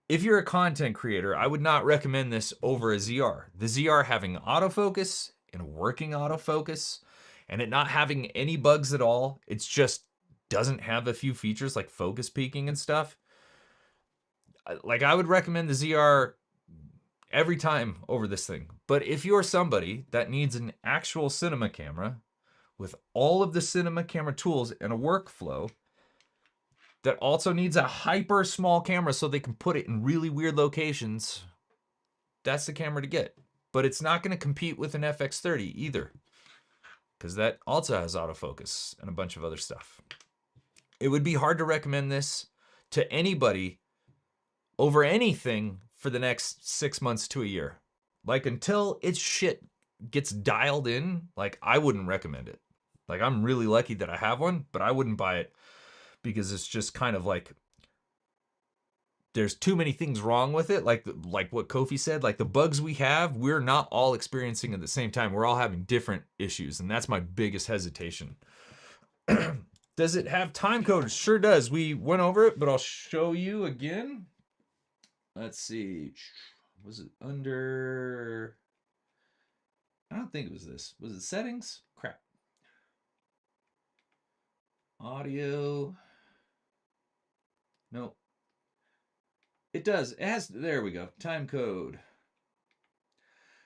if you're a content creator, I would not recommend this over a ZR. The ZR having autofocus and working autofocus and it not having any bugs at all, it's just doesn't have a few features like focus peaking and stuff. Like, I would recommend the ZR every time over this thing. But if you're somebody that needs an actual cinema camera with all of the cinema camera tools and a workflow that also needs a hyper small camera so they can put it in really weird locations, that's the camera to get. But it's not going to compete with an FX30 either, because that also has autofocus and a bunch of other stuff. It would be hard to recommend this to anybody over anything for the next 6 months to a year. Like, until its shit gets dialed in, like, I wouldn't recommend it. Like, I'm really lucky that I have one, but I wouldn't buy it because it's just kind of like, there's too many things wrong with it. Like what Kofi said, like the bugs we have, we're not all experiencing at the same time. We're all having different issues, and that's my biggest hesitation. Does it have time code? It sure does. We went over it, but I'll show you again. Let's see. Was it under... I don't think it was this. Was it settings? Crap. Audio. Nope. It does. It has, there we go. Time code.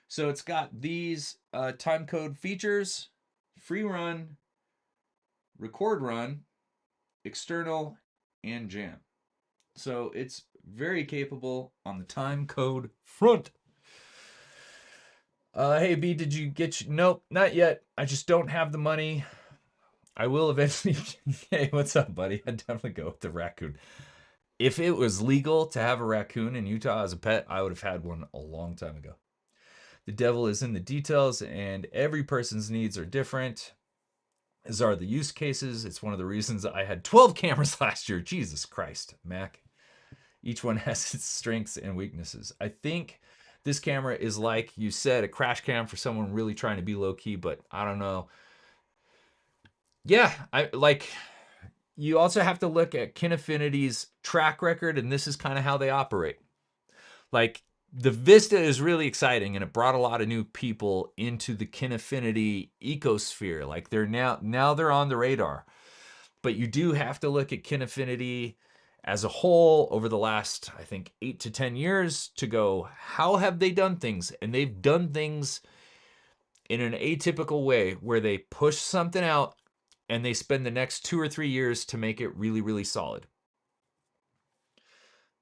So it's got these time code features: free run, record run, external, and jam. So it's very capable on the time code front. Hey B, did you get nope, not yet. I just don't have the money. I will eventually. Hey, what's up, buddy? I'd definitely go with the raccoon. If it was legal to have a raccoon in Utah as a pet, I would have had one a long time ago. The devil is in the details, and every person's needs are different, as are the use cases. It's one of the reasons I had 12 cameras last year. Jesus Christ, Mac. Each one has its strengths and weaknesses. I think this camera is, like you said, a crash cam for someone really trying to be low key, but I don't know. Yeah, you also have to look at Kinefinity's track record, and this is kind of how they operate. Like, the Vista is really exciting, and it brought a lot of new people into the Kinefinity ecosphere. Like, they're now they're on the radar. But you do have to look at Kinefinity as a whole over the last, I think, 8 to 10 years to go, how have they done things? And they've done things in an atypical way where they push something out and they spend the next 2 or 3 years to make it really, really solid.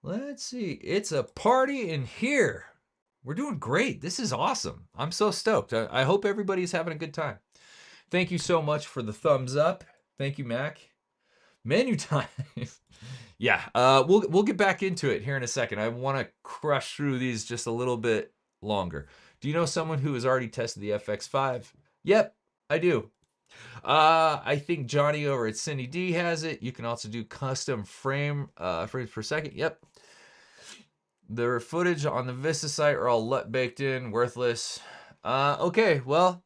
Let's see. It's a party in here. We're doing great. This is awesome. I'm so stoked. I hope everybody's having a good time. Thank you so much for the thumbs up. Thank you, Mac. Menu time. Yeah, we'll get back into it here in a second. I want to crush through these just a little bit longer. Do you know someone who has already tested the FX5? Yep, I do. I think Johnny over at Cindy D has it. You can also do custom frames per second. Yep. The footage on the Vista site are all LUT baked in, worthless. Okay, well,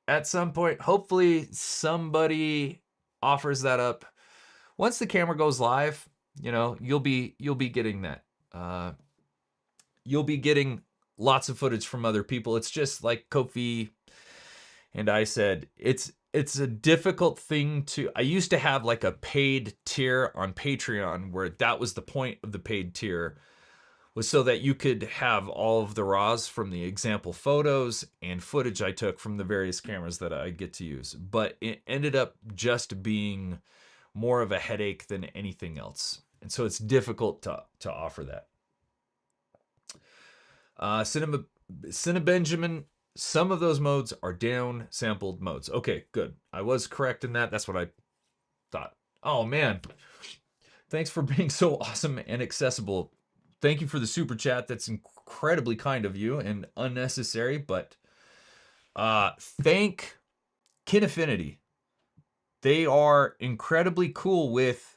at some point, hopefully somebody offers that up. Once the camera goes live, you'll be getting that. You'll be getting lots of footage from other people. It's just like Kofi and I said, it's a difficult thing to. I used to have like a paid tier on Patreon where that was the point of the paid tier, was so that you could have all of the RAWs from the example photos and footage I took from the various cameras that I get to use. But it ended up just being more of a headache than anything else. And so it's difficult to offer that. Cinebenjamin, some of those modes are down sampled modes. Okay, good. I was correct in that. That's what I thought. Oh, man. Thanks for being so awesome and accessible. Thank you for the super chat. That's incredibly kind of you and unnecessary, but thank Kinefinity. They are incredibly cool with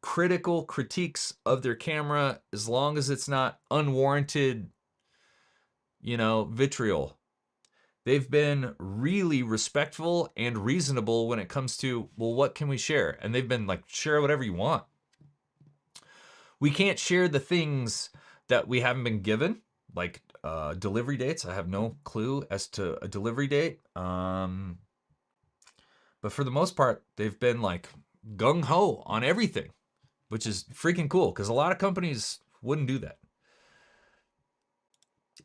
critical critiques of their camera as long as it's not unwarranted, vitriol. They've been really respectful and reasonable when it comes to, well, what can we share? And they've been like, share whatever you want. We can't share the things that we haven't been given, like delivery dates. I have no clue as to a delivery date. But for the most part, they've been like gung-ho on everything, which is freaking cool because a lot of companies wouldn't do that.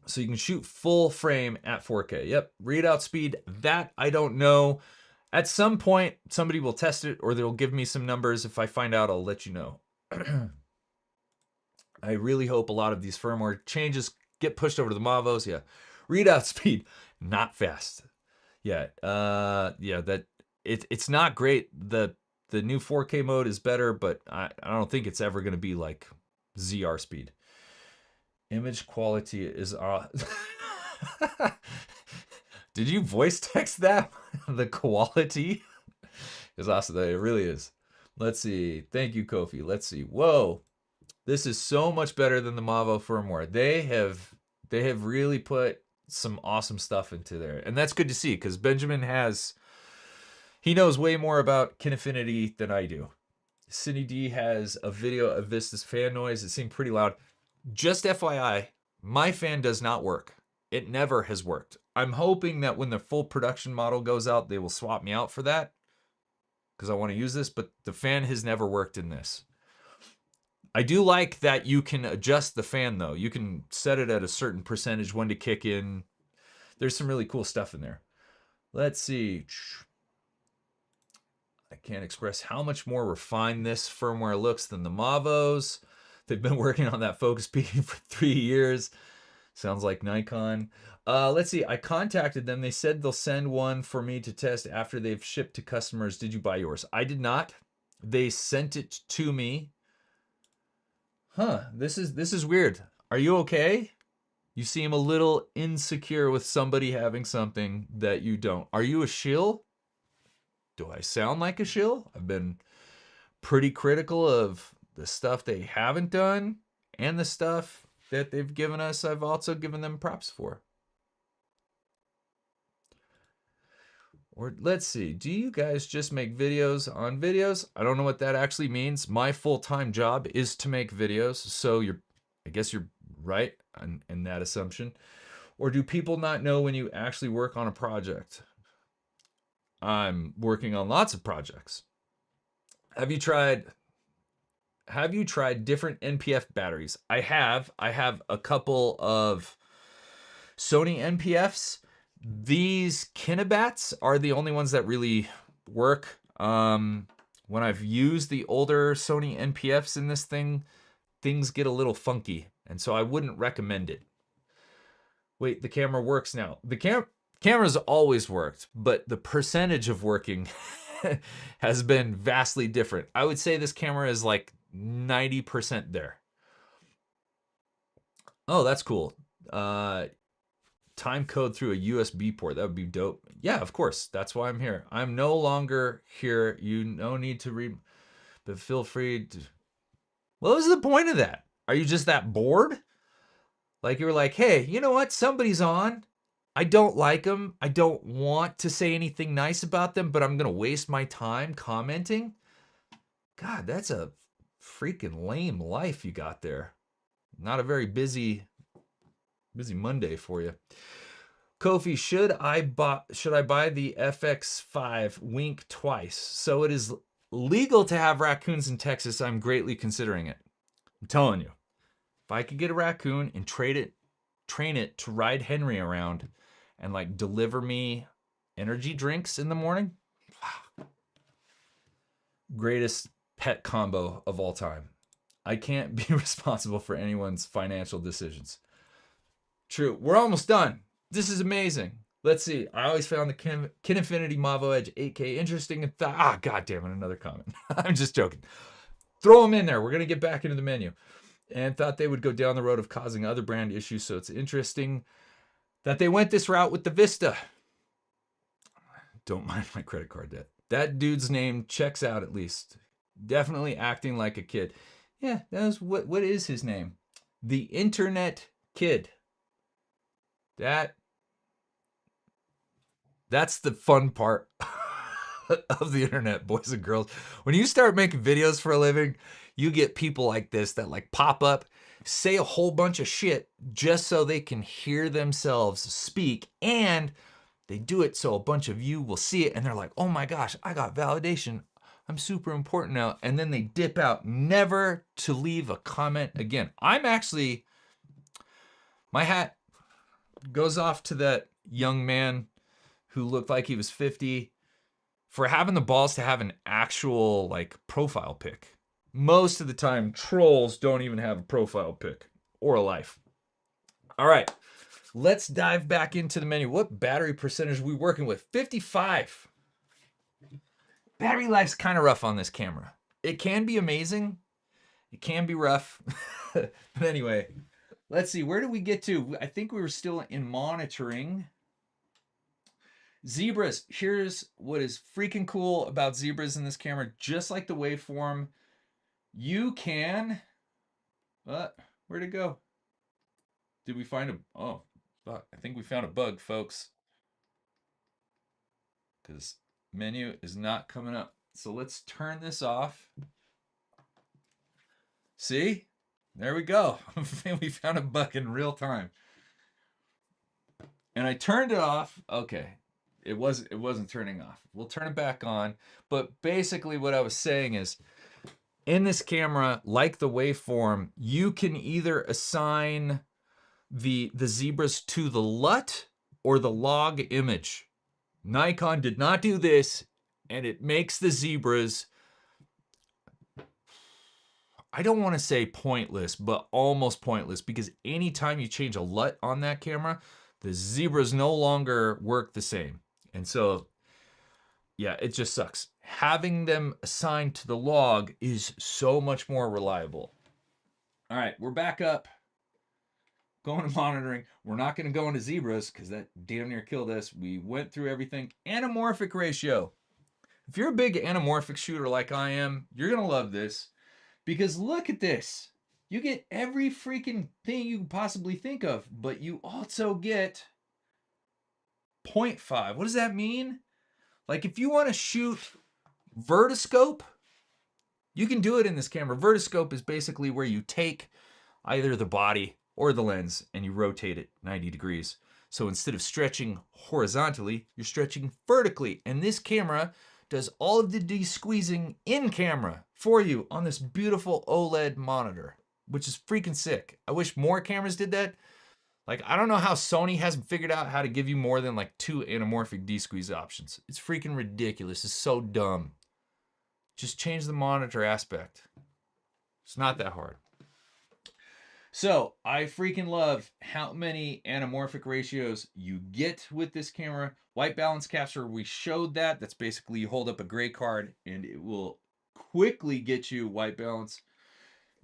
So you can shoot full frame at 4K. Yep, readout speed, that I don't know. At some point, somebody will test it or they'll give me some numbers. If I find out, I'll let you know. I really hope a lot of these firmware changes get pushed over to the Mavos. Yeah, readout speed, not fast. Yeah, that it's not great. The new 4K mode is better, but I don't think it's ever going to be like ZR speed. Image quality is Did you voice text that? The quality is awesome. It really is. Let's see. Thank you, Kofi. Let's see. Whoa. This is so much better than the Mavo firmware. They have really put some awesome stuff into there. And that's good to see because Benjamin he knows way more about Kinefinity than I do. Cindy D has a video of Vista's fan noise. It seemed pretty loud. Just FYI, my fan does not work. It never has worked. I'm hoping that when the full production model goes out, they will swap me out for that because I want to use this, but the fan has never worked in this. I do like that you can adjust the fan, though. You can set it at a certain percentage when to kick in. There's some really cool stuff in there. Let's see. I can't express how much more refined this firmware looks than the Mavos. They've been working on that focus peaking for 3 years. Sounds like Nikon. Let's see. I contacted them. They said they'll send one for me to test after they've shipped to customers. Did you buy yours? I did not. They sent it to me. Huh. This is weird. Are you okay? You seem a little insecure with somebody having something that you don't. Are you a shill? Do I sound like a shill? I've been pretty critical of the stuff they haven't done and the stuff that they've given us. I've also given them props for. Or let's see, do you guys just make videos on videos? I don't know what that actually means. My full-time job is to make videos, so I guess you're right in that assumption. Or do people not know when you actually work on a project? I'm working on lots of projects. Have you tried different NPF batteries? I have a couple of Sony NPFs. These Kinebats are the only ones that really work. When I've used the older Sony NPFs in this thing, things get a little funky, and so I wouldn't recommend it. Wait, the camera works now. The camera's always worked, but the percentage of working has been vastly different. I would say this camera is like 90% there. Oh, that's cool. Time code through a USB port. That would be dope. Yeah, of course. That's why I'm here. I'm no longer here. You no need to read, but feel free to. What was the point of that? Are you just that bored? Like you were like, hey, you know what? Somebody's on. I don't like them. I don't want to say anything nice about them, but I'm going to waste my time commenting. God, that's a freaking lame life you got there. Not a very busy Monday for you. Kofi, should I buy the FX5 Wink twice? So it is legal to have raccoons in Texas. I'm greatly considering it. I'm telling you. If I could get a raccoon and train it to ride Henry around and like deliver me energy drinks in the morning, greatest pet combo of all time. I can't be responsible for anyone's financial decisions. True. We're almost done. This is amazing. Let's see. I always found the Kinefinity Mavo Edge 8K interesting and God damn it, another comment. I'm just joking. Throw them in there. We're going to get back into the menu. And thought they would go down the road of causing other brand issues, so it's interesting that they went this route with the Vista. Don't mind my credit card debt. That dude's name checks out at least. Definitely acting like a kid. Yeah, what is his name? The Internet Kid. That's the fun part of the internet, boys and girls. When you start making videos for a living, you get people like this that like pop up, say a whole bunch of shit just so they can hear themselves speak, and they do it so a bunch of you will see it and they're like, oh my gosh, I got validation. I'm super important now. And then they dip out, never to leave a comment again. My hat goes off to that young man who looked like he was 50 for having the balls to have an actual like profile pic. Most of the time, trolls don't even have a profile pic or a life. All right, let's dive back into the menu. What battery percentage are we working with? 55. Battery life's kind of rough on this camera. It can be amazing. It can be rough. But anyway, let's see. Where did we get to? I think we were still in monitoring. Zebras. Here's what is freaking cool about zebras in this camera. Just like the waveform, you can... where'd it go? Did we find a... Oh, fuck. I think we found a bug, folks. Because menu is not coming up. So let's turn this off. See? There we go. We found a bug in real time. And I turned it off. Okay. It wasn't turning off. We'll turn it back on. But basically what I was saying is in this camera, like the waveform, you can either assign the zebras to the LUT or the log image. Nikon did not do this, and it makes the zebras, I don't want to say pointless, but almost pointless, because anytime you change a LUT on that camera, the zebras no longer work the same. And so, yeah, it just sucks. Having them assigned to the log is so much more reliable. All right, we're back up. Going to monitoring. We're not going to go into zebras because that damn near killed us. We went through everything. Anamorphic ratio. If you're a big anamorphic shooter like I am, you're going to love this. Because look at this. You get every freaking thing you can possibly think of, but you also get 0.5. What does that mean? Like if you want to shoot vertiscope, you can do it in this camera. Vertiscope is basically where you take either the body or the lens and you rotate it 90 degrees. So instead of stretching horizontally, you're stretching vertically. And this camera does all of the de-squeezing in camera for you on this beautiful OLED monitor, which is freaking sick. I wish more cameras did that. Like, I don't know how Sony hasn't figured out how to give you more than like 2 anamorphic de-squeeze options. It's freaking ridiculous. It's so dumb. Just change the monitor aspect. It's not that hard. So I freaking love how many anamorphic ratios you get with this camera. White balance capture, we showed that. That's basically you hold up a gray card and it will quickly get you white balance.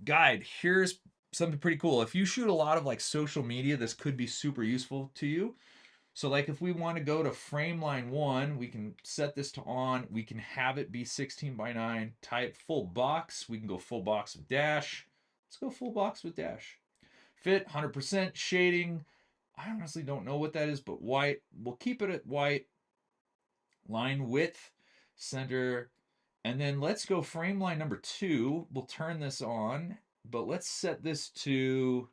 Guide, here's something pretty cool. If you shoot a lot of like social media, this could be super useful to you. So like if we want to go to frame line 1, we can set this to on. We can have it be 16:9 type full box. We can go full box of dash. Let's go full box with dash. Fit, 100% shading. I honestly don't know what that is, but white. We'll keep it at white. Line width, center. And then let's go frame line number 2. We'll turn this on, but let's set this to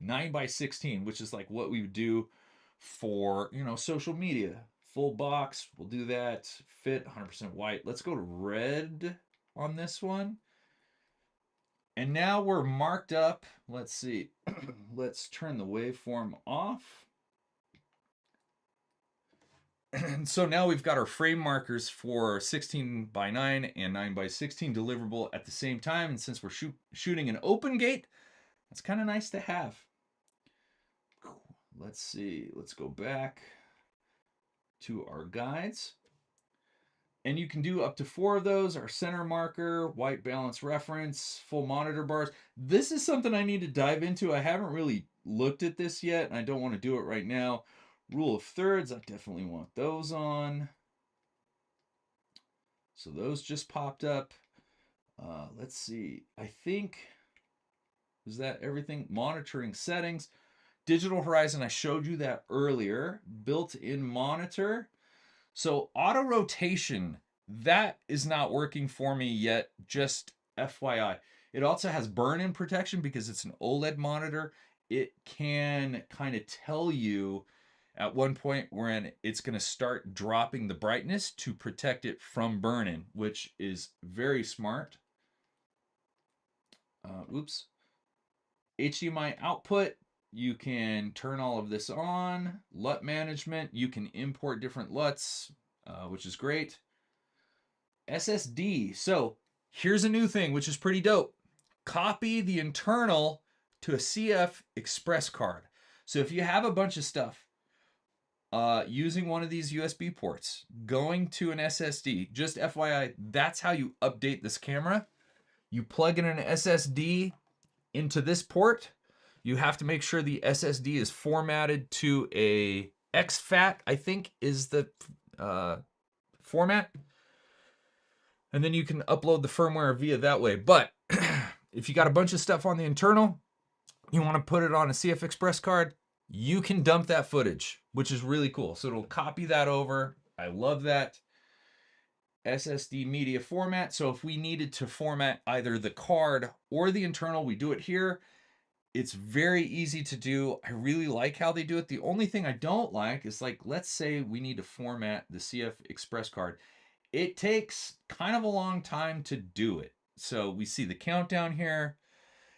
9:16, which is like what we would do for, social media. Full box, we'll do that. Fit, 100% white. Let's go to red on this one. And now we're marked up. Let's see. Let's turn the waveform off. And so now we've got our frame markers for 16:9 and 9:16 deliverable at the same time. And since we're shooting an open gate, that's kind of nice to have. Let's see. Let's go back to our guides. And you can do up to 4 of those. Our center marker, white balance reference, full monitor bars. This is something I need to dive into. I haven't really looked at this yet, and I don't want to do it right now. Rule of thirds, I definitely want those on. So those just popped up. Let's see. I think, is that everything? Monitoring settings. Digital Horizon, I showed you that earlier. Built-in monitor. So auto rotation, that is not working for me yet, just FYI. It also has burn-in protection because it's an OLED monitor. It can kind of tell you at one point when it's going to start dropping the brightness to protect it from burn-in, which is very smart. Oops. HDMI output, you can turn all of this on. LUT management, you can import different LUTs, which is great. SSD, so here's a new thing, which is pretty dope. Copy the internal to a CF Express card. So if you have a bunch of stuff, using one of these USB ports, going to an SSD, just FYI, that's how you update this camera. You plug in an SSD into this port. You have to make sure the SSD is formatted to a exFAT, I think is the format. And then you can upload the firmware via that way. But if you got a bunch of stuff on the internal, you want to put it on a CF Express card, you can dump that footage, which is really cool. So it'll copy that over. I love that. SSD media format. So if we needed to format either the card or the internal, we do it here. It's very easy to do. I really like how they do it. The only thing I don't like is, like, let's say we need to format the CF Express card. It takes kind of a long time to do it. So we see the countdown here.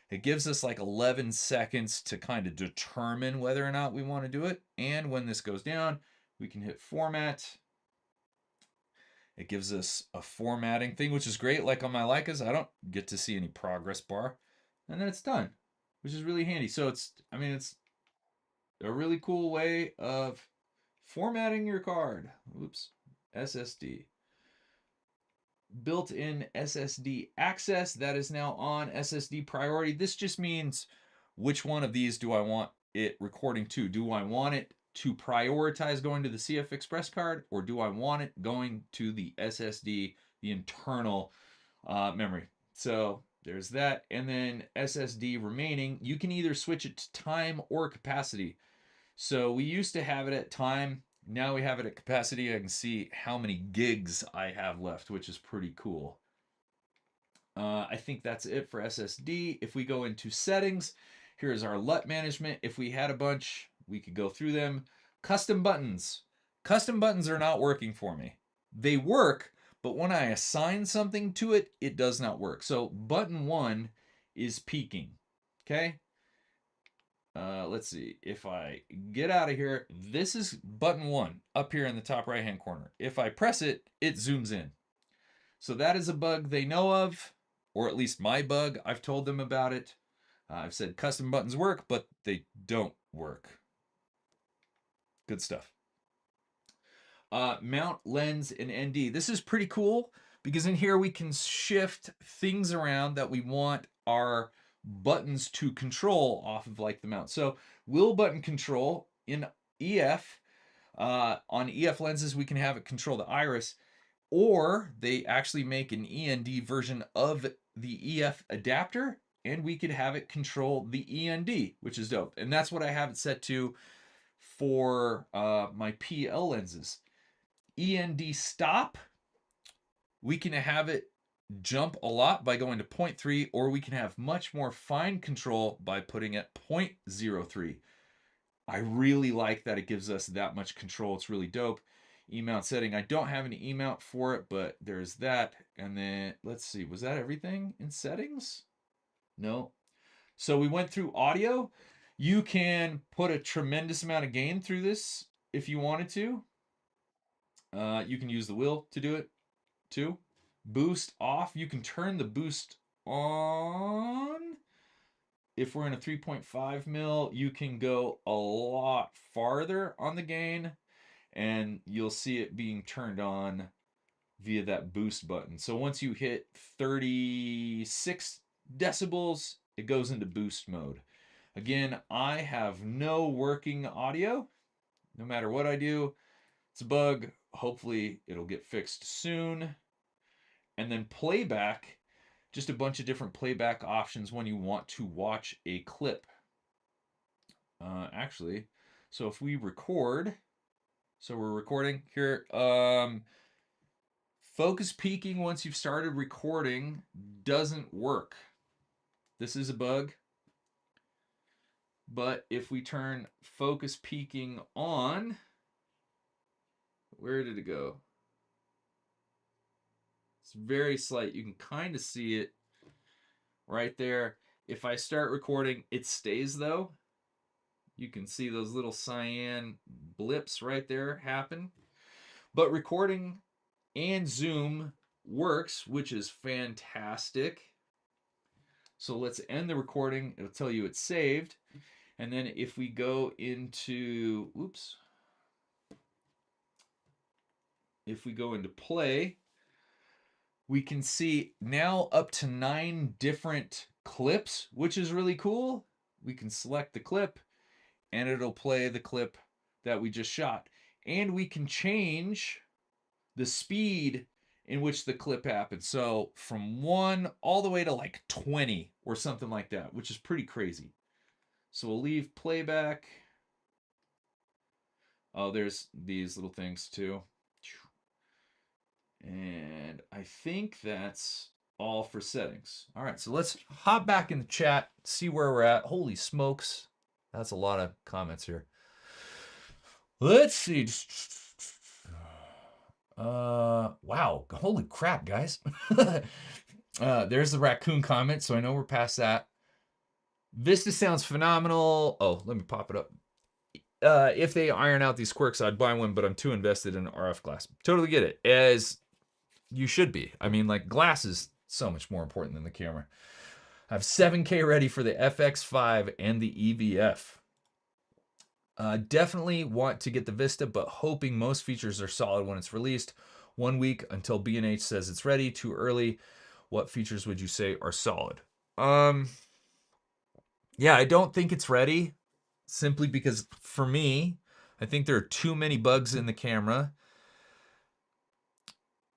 It gives us like 11 seconds to kind of determine whether or not we want to do it. And when this goes down, we can hit format. It gives us a formatting thing, which is great. Like on my Leicas, I don't get to see any progress bar. And then it's done, which is really handy. So it's a really cool way of formatting your card. Oops, SSD. Built-in SSD access, that is now on SSD priority. This just means which one of these do I want it recording to? Do I want it to prioritize going to the CF Express card, or do I want it going to the SSD, the internal memory? So there's that. And then SSD remaining, you can either switch it to time or capacity. So we used to have it at time. Now we have it at capacity. I can see how many gigs I have left, which is pretty cool. I think that's it for SSD. If we go into settings, here's our LUT management. If we had a bunch, we could go through them. Custom buttons. Custom buttons are not working for me. They work, but when I assign something to it, it does not work. So button 1 is peaking. Okay? Let's see. If I get out of here, this is button 1 up here in the top right hand corner. If I press it, it zooms in. So that is a bug they know of, or at least my bug. I've told them about it. I've said custom buttons work, but they don't work. Good stuff. Mount, lens, and ND. This is pretty cool because in here we can shift things around that we want our buttons to control off of, like the mount. So wheel button control in EF, on EF lenses, we can have it control the iris, or they actually make an END version of the EF adapter and we could have it control the END, which is dope. And that's what I have it set to for my PL lenses. END stop, we can have it jump a lot by going to 0.3, or we can have much more fine control by putting it 0.03. I really like that it gives us that much control. It's really dope. E-mount setting. I don't have any E-mount for it, but there's that. And then, let's see, was that everything in settings? No. So we went through audio. You can put a tremendous amount of gain through this if you wanted to. You can use the wheel to do it too. Boost off. You can turn the boost on. If we're in a 3.5 mil, you can go a lot farther on the gain, and you'll see it being turned on via that boost button. So once you hit 36 decibels, it goes into boost mode. Again, I have no working audio. No matter what I do, it's a bug. Hopefully it'll get fixed soon. And then playback, just a bunch of different playback options when you want to watch a clip. Actually, so if we record, so we're recording here, focus peaking once you've started recording doesn't work. This is a bug. But if we turn focus peaking on, where did it go? It's very slight. You can kind of see it right there. If I start recording, it stays though. You can see those little cyan blips right there happen. But recording and zoom works, which is fantastic. So let's end the recording. It'll tell you it's saved. And then if we go into, oops, if we go into play, we can see now up to 9 different clips, which is really cool. We can select the clip and it'll play the clip that we just shot. And we can change the speed in which the clip happens. So from 1 all the way to like 20 or something like that, which is pretty crazy. So we'll leave playback. Oh, there's these little things too. And I think that's all for settings. All right, so let's hop back in the chat, see where we're at. Holy smokes. That's a lot of comments here. Let's see. Wow. Holy crap, guys. There's the raccoon comment, so I know we're past that. Vista sounds phenomenal. Oh, let me pop it up. If they iron out these quirks, I'd buy one, but I'm too invested in RF glass. Totally get it. As you should be. I mean, like, glass is so much more important than the camera. I have 7K ready for the FX5 and the EVF. Definitely want to get the Vista, but hoping most features are solid when it's released. 1 week until B&H says it's ready. Too early. What features would you say are solid? Yeah, I don't think it's ready. Simply because, for me, I think there are too many bugs in the camera.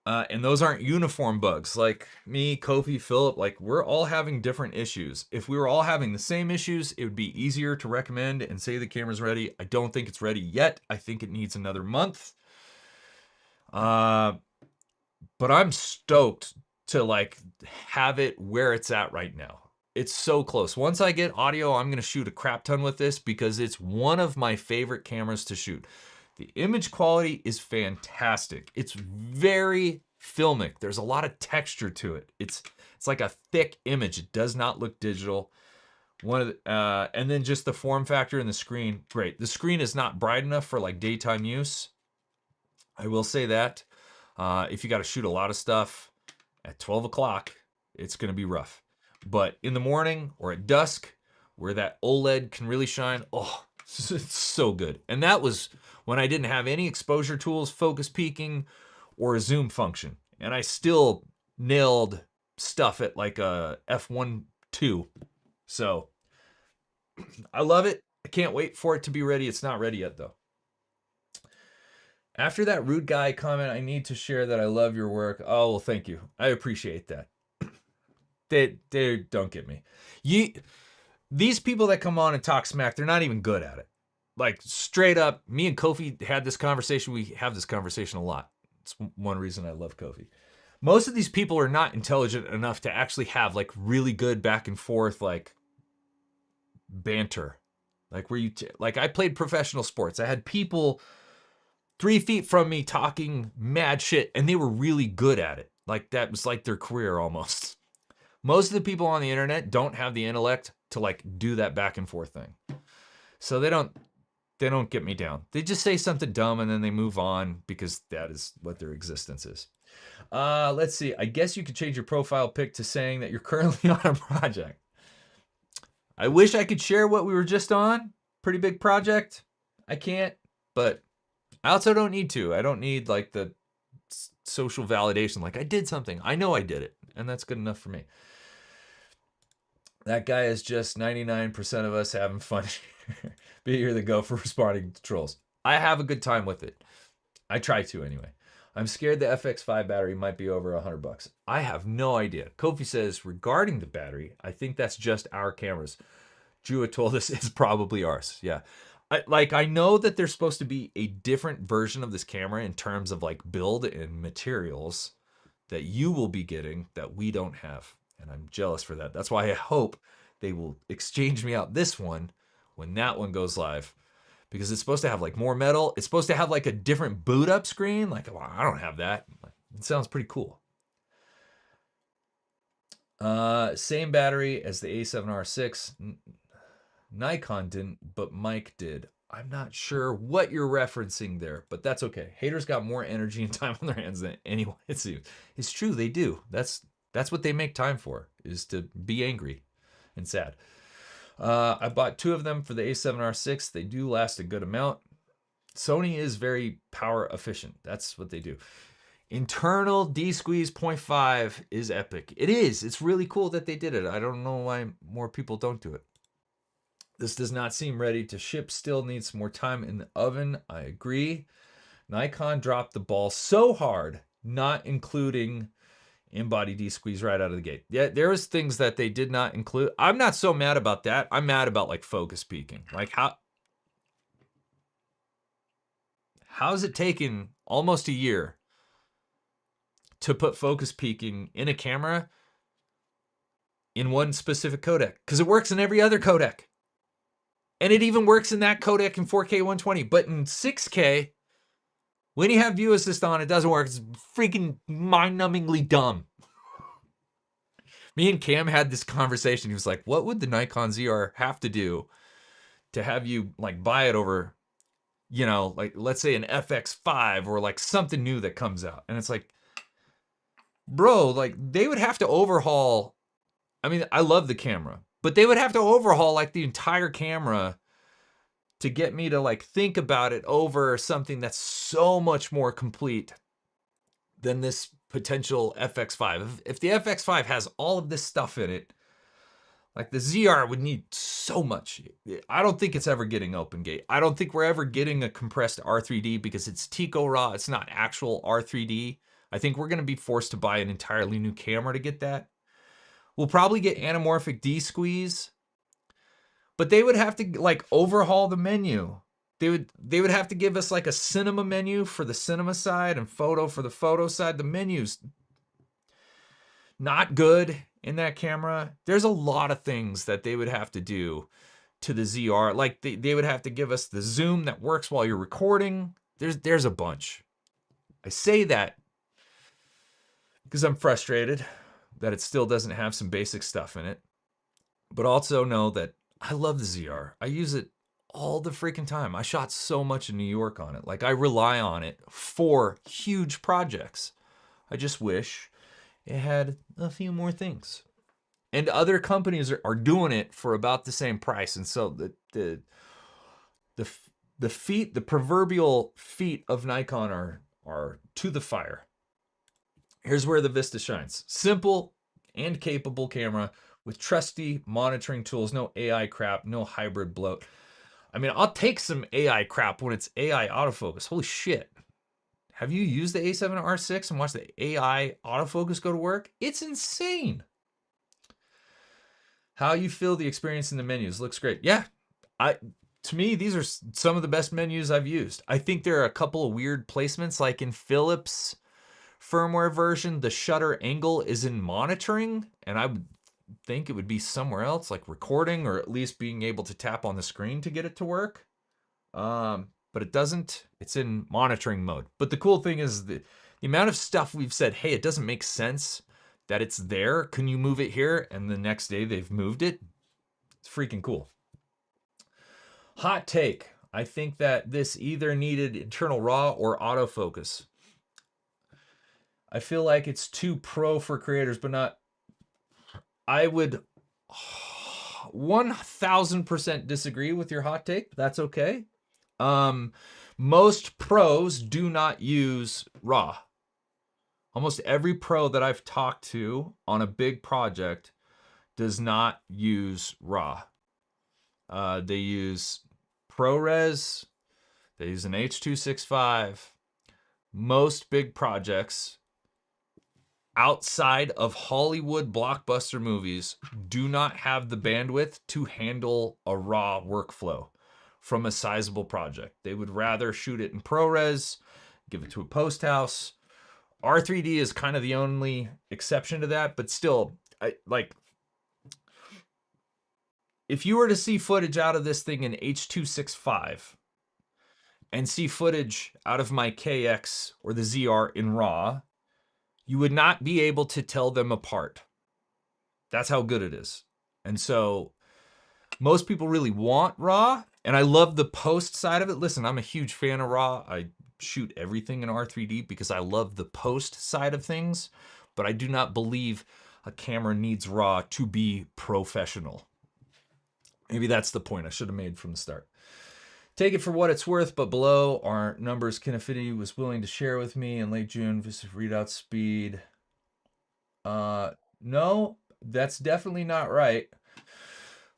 And those aren't uniform bugs. Like me, Kofi, Philip, like, we're all having different issues. If we were all having the same issues, it would be easier to recommend and say the camera's ready. I don't think it's ready yet. I think it needs another month. But I'm stoked to, like, have it where it's at right now. It's so close. Once I get audio, I'm going to shoot a crap ton with this because it's one of my favorite cameras to shoot. The image quality is fantastic. It's very filmic. There's a lot of texture to it. It's like a thick image. It does not look digital. And then just the form factor and the screen, great. The screen is not bright enough for like daytime use. I will say that. If you got to shoot a lot of stuff at 12 o'clock, it's going to be rough. But in the morning or at dusk, where that OLED can really shine, oh, it's so good. And that was when I didn't have any exposure tools, focus peaking, or a zoom function. And I still nailed stuff at like a f1.2. So I love it. I can't wait for it to be ready. It's not ready yet, though. After that rude guy comment, I need to share that I love your work. Oh, well, thank you. I appreciate that. They don't get me. These people that come on and talk smack, they're not even good at it. Like straight up, me and Kofi had this conversation. We have this conversation a lot. It's one reason I love Kofi. Most of these people are not intelligent enough to actually have like really good back and forth like banter. Like where like I played professional sports. I had people 3 feet from me talking mad shit, and they were really good at it. Like that was like their career almost. Most of the people on the internet don't have the intellect to like do that back and forth thing. So they don't get me down. They just say something dumb and then they move on because that is what their existence is. Let's see. I guess you could change your profile pic to saying that you're currently on a project. I wish I could share what we were just on. Pretty big project. I can't, but I also don't need to. I don't need like the social validation. Like I did something. I know I did it, and that's good enough for me. That guy is just 99% of us having fun. Be here to go for responding to trolls. I have a good time with it. I try to anyway. I'm scared the FX5 battery might be over $100. I have no idea. Kofi says regarding the battery, I think that's just our cameras. Jua told us it's probably ours. Yeah. I know that there's supposed to be a different version of this camera in terms of like build and materials that you will be getting that we don't have. And I'm jealous for that. That's why I hope they will exchange me out this one when that one goes live. Because it's supposed to have like more metal. It's supposed to have like a different boot up screen. Like, well, I don't have that. It sounds pretty cool. Same battery as the A7R6. Nikon didn't, but Mike did. I'm not sure what you're referencing there, but that's okay. Haters got more energy and time on their hands than anyone it seems. It's true, they do. That's what they make time for, is to be angry and sad. I bought 2 of them for the A7R6. They do last a good amount. Sony is very power efficient. That's what they do. Internal D-Squeeze 0.5 is epic. It is. It's really cool that they did it. I don't know why more people don't do it. This does not seem ready to ship. Still needs some more time in the oven. I agree. Nikon dropped the ball so hard, not including in-body D-Squeeze right out of the gate. Yeah, there was things that they did not include. I'm not so mad about that. I'm mad about like focus peaking. Like how's it taken almost a year to put focus peaking in a camera in one specific codec? Because it works in every other codec. And it even works in that codec in 4K 120. But in 6K, when you have view assist on, it doesn't work. It's freaking mind-numbingly dumb. Me and Cam had this conversation. He was like, what would the Nikon ZR have to do to have you like buy it over, you know, like let's say an FX5 or like something new that comes out? And it's like, bro, like they would have to overhaul. I mean, I love the camera, but they would have to overhaul like the entire camera to get me to like think about it over something that's so much more complete than this potential FX5. If the FX5 has all of this stuff in it, like the ZR would need so much. I don't think it's ever getting open gate. I don't think we're ever getting a compressed R3D because it's Tico RAW. It's not actual R3D. I think we're going to be forced to buy an entirely new camera to get that. We'll probably get anamorphic D-Squeeze, but they would have to like overhaul the menu. They would have to give us like a cinema menu for the cinema side and photo for the photo side. The menu's not good in that camera. There's a lot of things that they would have to do to the ZR. Like they would have to give us the zoom that works while you're recording. There's a bunch. I say that because I'm frustrated that it still doesn't have some basic stuff in it. But also know that I love the ZR. I use it all the freaking time. I shot so much in New York on it. Like I rely on it for huge projects. I just wish it had a few more things. And other companies are doing it for about the same price. And so the proverbial feet of Nikon are to the fire. Here's where the Vista shines. Simple and capable camera with trusty monitoring tools, no AI crap, no hybrid bloat. I mean, I'll take some AI crap when it's AI autofocus. Holy shit. Have you used the A7R6 and watched the AI autofocus go to work? It's insane. How you feel the experience in the menus looks great. Yeah, I to me these are some of the best menus I've used. I think there are a couple of weird placements, like in Philips firmware version, the shutter angle is in monitoring, and I would think it would be somewhere else, like recording or at least being able to tap on the screen to get it to work. But it doesn't. It's in monitoring mode. But the cool thing is the amount of stuff we've said, hey, it doesn't make sense that it's there. Can you move it here? And the next day they've moved it. It's freaking cool. Hot take. I think that this either needed internal RAW or autofocus. I feel like it's too pro for creators, but not. I would 1000% disagree with your hot take. That's okay. Most pros do not use RAW. Almost every pro that I've talked to on a big project does not use RAW. They use ProRes. They use an H.265. Most big projects outside of Hollywood blockbuster movies do not have the bandwidth to handle a RAW workflow from a sizable project. They would rather shoot it in ProRes, give it to a post house. R3D is kind of the only exception to that, but still, if you were to see footage out of this thing in H.265 and see footage out of my KX or the ZR in RAW, you would not be able to tell them apart. That's how good it is. And so most people really want RAW, and I love the post side of it. Listen, I'm a huge fan of RAW. I shoot everything in R3D because I love the post side of things, but I do not believe a camera needs RAW to be professional. Maybe that's the point I should have made from the start. Take it for what it's worth, but below are numbers Kinefinity was willing to share with me in late June. Vista readout speed. No, that's definitely not right.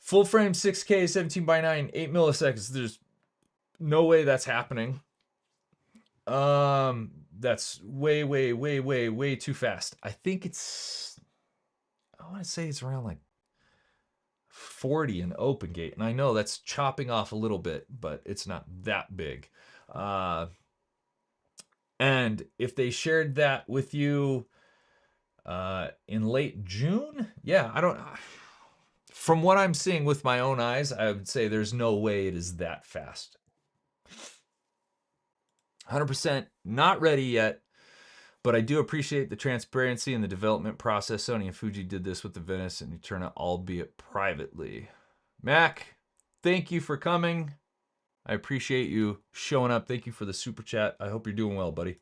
Full frame 6K 17:9, 8 milliseconds. There's no way that's happening. That's way too fast. I think I want to say it's around like 40 in open gate, and I know that's chopping off a little bit, but it's not that big. And if they shared that with you in late June, yeah, I don't. From what I'm seeing with my own eyes, I would say there's no way it is that fast. 100% not ready yet, but I do appreciate the transparency in the development process. Sony and Fuji did this with the Venice and Eterna, albeit privately. Mac, thank you for coming. I appreciate you showing up. Thank you for the super chat. I hope you're doing well, buddy.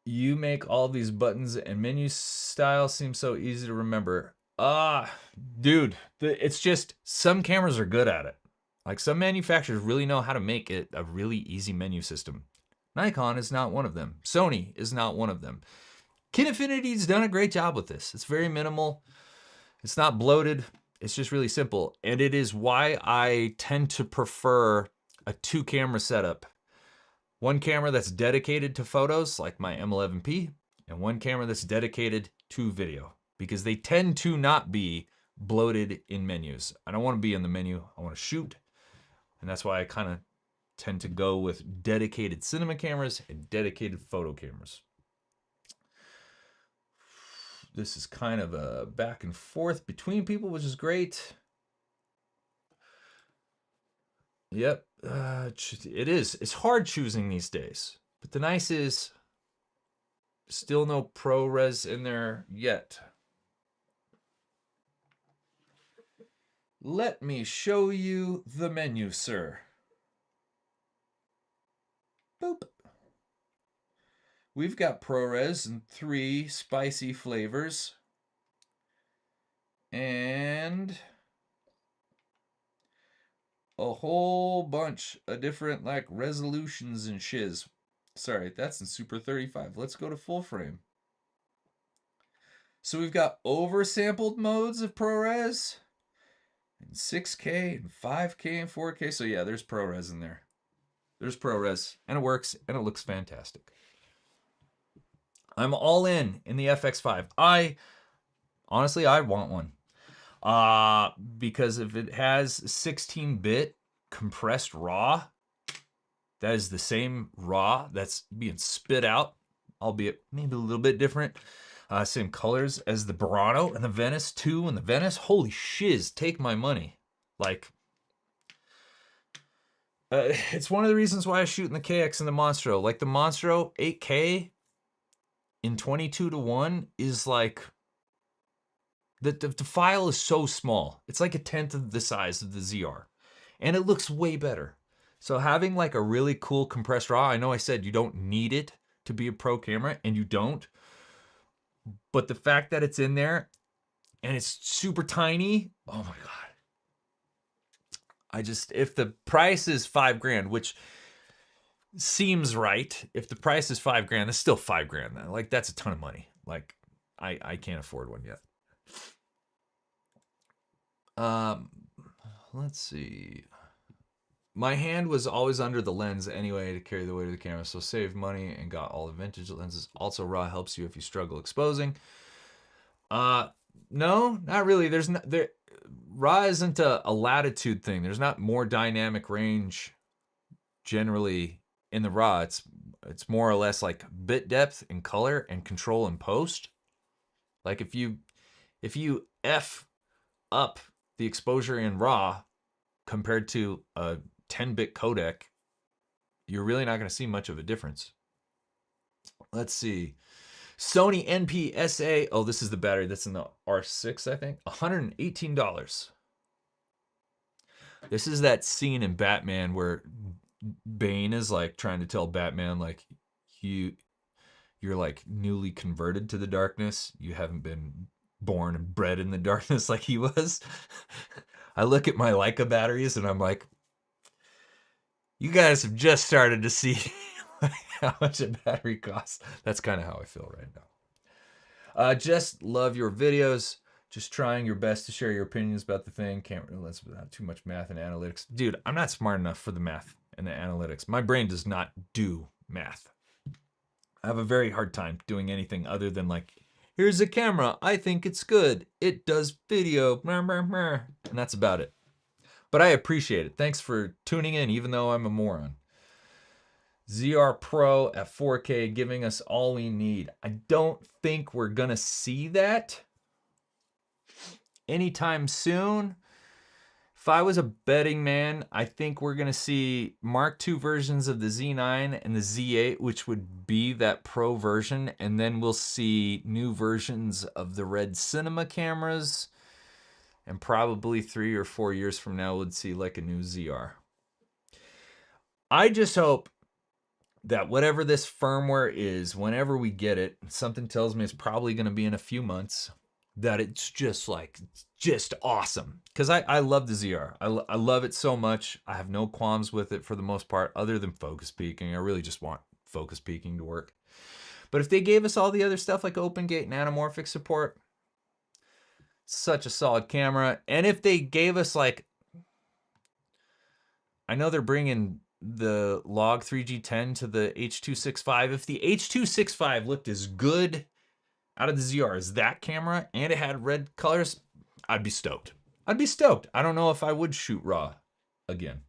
You make all these buttons and menu style seem so easy to remember. Dude, it's just some cameras are good at it. Like some manufacturers really know how to make it a really easy menu system. Nikon is not one of them. Sony is not one of them. Kinefinity's done a great job with this. It's very minimal. It's not bloated. It's just really simple. And it is why I tend to prefer a 2-camera setup. One camera that's dedicated to photos, like my M11P, and one camera that's dedicated to video, because they tend to not be bloated in menus. I don't want to be in the menu. I want to shoot. And that's why I kind of tend to go with dedicated cinema cameras and dedicated photo cameras. This is kind of a back and forth between people, which is great. Yep, it is. It's hard choosing these days. But the nice is, still no ProRes in there yet. Let me show you the menu, sir. Boop. We've got ProRes in 3 spicy flavors. And a whole bunch of different like resolutions and shiz. Sorry, that's in Super 35. Let's go to full frame. So we've got oversampled modes of ProRes, and 6K and 5K and 4K. So yeah, there's ProRes in there. There's ProRes, and it works, and it looks fantastic. I'm all in the FX5. Honestly, I want one. Because if it has 16-bit compressed RAW, that is the same RAW that's being spit out, albeit maybe a little bit different. Same colors as the Burano and the Venice 2 and the Venice. Holy shiz, take my money. Like, it's one of the reasons why I shoot in the KX and the Monstro. Like the Monstro 8K in 22:1 is like, the file is so small. It's like a tenth of the size of the ZR. And it looks way better. So having like a really cool compressed RAW, I know I said you don't need it to be a pro camera, and you don't. But the fact that it's in there and it's super tiny, oh my God. If the price is $5,000, which seems right, if the price is $5,000, that's still $5,000. Like, that's a ton of money. Like, I can't afford one yet. Let's see. My hand was always under the lens anyway to carry the weight of the camera, so saved money and got all the vintage lenses. Also, RAW helps you if you struggle exposing. No, not really. RAW isn't a latitude thing. There's not more dynamic range generally in the RAW. It's more or less like bit depth and color and control and post. Like if you F up the exposure in RAW compared to a 10-bit codec, you're really not going to see much of a difference. Let's see. Sony NP-SA. Oh, this is the battery that's in the R6, I think. $118. This is that scene in Batman where Bane is like trying to tell Batman, like, you're like newly converted to the darkness. You haven't been born and bred in the darkness like he was. I look at my Leica batteries and I'm like, you guys have just started to see how much a battery costs. That's kind of how I feel right now. Just love your videos. Just trying your best to share your opinions about the thing. Can't realize without too much math and analytics. Dude, I'm not smart enough for the math and the analytics. My brain does not do math. I have a very hard time doing anything other than like, here's a camera. I think it's good. It does video. And that's about it. But I appreciate it. Thanks for tuning in, even though I'm a moron. ZR Pro at 4K giving us all we need. I don't think we're going to see that anytime soon. If I was a betting man, I think we're going to see Mark II versions of the Z9 and the Z8, which would be that Pro version. And then we'll see new versions of the Red Cinema cameras. And probably 3 or 4 years from now, we'll see like a new ZR. I just hope that whatever this firmware is, whenever we get it, something tells me it's probably going to be in a few months, that it's just awesome. Because I love the ZR. I love it so much. I have no qualms with it for the most part, other than focus peaking. I really just want focus peaking to work. But if they gave us all the other stuff like open gate and anamorphic support, such a solid camera. And if they gave us like, I know they're bringing the Log 3G10 to the H.265. If the H.265 looked as good out of the ZR as that camera and it had red colors, I'd be stoked. I'd be stoked. I don't know if I would shoot RAW again.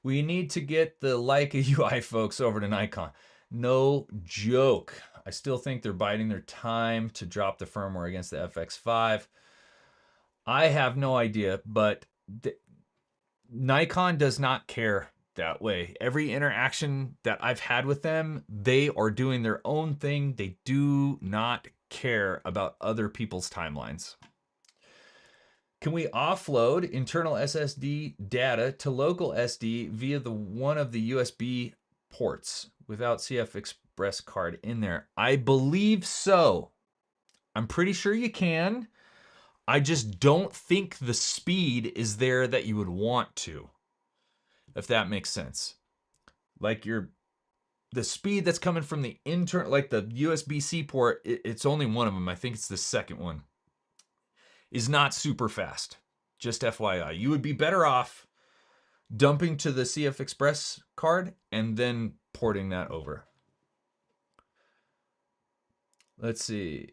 We need to get the Leica UI folks over to Nikon. No joke. I still think they're biding their time to drop the firmware against the FX5. I have no idea, but Nikon does not care that way. Every interaction that I've had with them, they are doing their own thing. They do not care about other people's timelines. Can we offload internal SSD data to local SD via one of the USB ports without CF Express card in there? I believe so. I'm pretty sure you can. I just don't think the speed is there that you would want to, if that makes sense. Like the speed that's coming from the internal, like the USB-C port, it's only one of them. I think it's the second one, is not super fast. Just FYI. You would be better off dumping to the CF Express card and then porting that over. Let's see.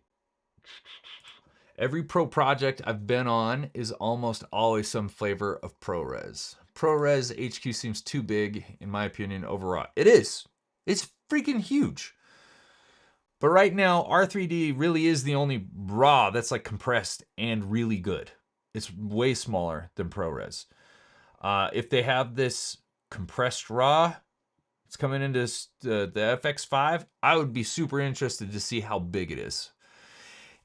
Every pro project I've been on is almost always some flavor of ProRes. ProRes HQ seems too big, in my opinion, overall. It is. It's freaking huge. But right now, R3D really is the only RAW that's like compressed and really good. It's way smaller than ProRes. If they have this compressed RAW, it's coming into the FX5, I would be super interested to see how big it is.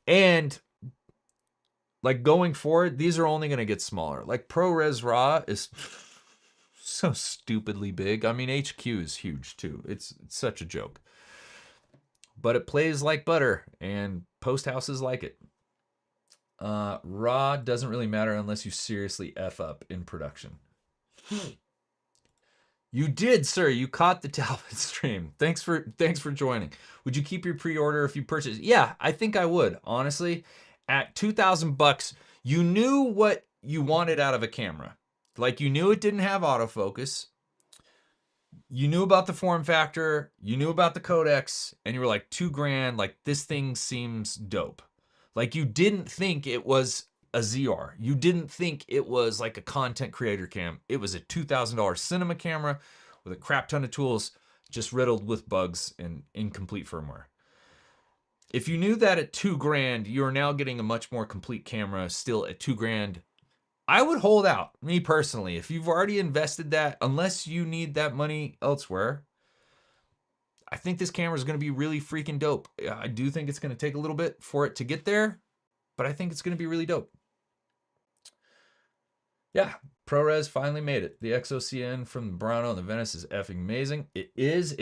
And like going forward, these are only going to get smaller. Like ProRes RAW is so stupidly big. I mean, HQ is huge too. It's such a joke. But it plays like butter, and post houses like it. RAW doesn't really matter unless you seriously F up in production. You did, sir. You caught the Talbot stream. Thanks for joining. Would you keep your pre-order if you purchase? Yeah, I think I would. Honestly, at $2,000, you knew what you wanted out of a camera. Like you knew it didn't have autofocus. You knew about the form factor. You knew about the codecs, and you were like, $2,000. Like this thing seems dope. Like you didn't think it was a ZR. You didn't think it was like a content creator cam. It was a $2,000 cinema camera with a crap ton of tools, just riddled with bugs and incomplete firmware. If you knew that at $2,000, you're now getting a much more complete camera still at $2,000. I would hold out, me personally. If you've already invested that, unless you need that money elsewhere, I think this camera is going to be really freaking dope. I do think it's going to take a little bit for it to get there, but I think it's going to be really dope. Yeah, ProRes finally made it. The XOCN from the Burano and the Venice is effing amazing. It is.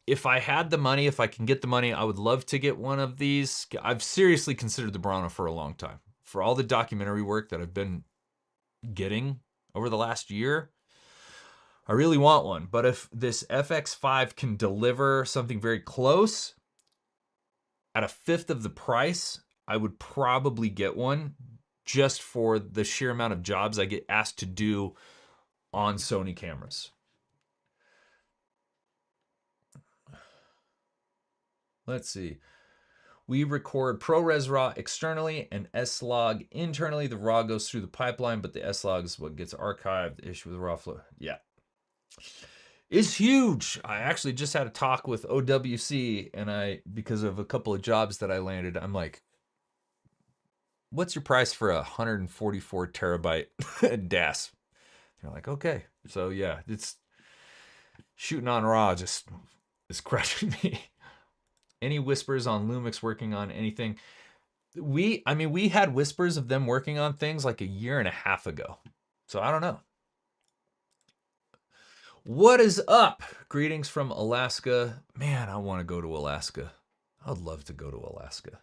If I had the money, if I can get the money, I would love to get one of these. I've seriously considered the Burano for a long time. For all the documentary work that I've been getting over the last year, I really want one. But if this FX5 can deliver something very close at a fifth of the price, I would probably get one just for the sheer amount of jobs I get asked to do on Sony cameras. Let's see. We record ProRes RAW externally and S-Log internally. The RAW goes through the pipeline, but the S-Log is what gets archived. The issue with RAW flow. Yeah. It's huge. I actually just had a talk with OWC, and because of a couple of jobs that I landed, I'm like, what's your price for a 144 terabyte DAS? They're like, okay. So yeah, it's shooting on RAW just is crushing me. Any whispers on Lumix working on anything? We had whispers of them working on things like a year and a half ago. So I don't know. What is up? Greetings from Alaska. Man, I want to go to Alaska. I would love to go to Alaska.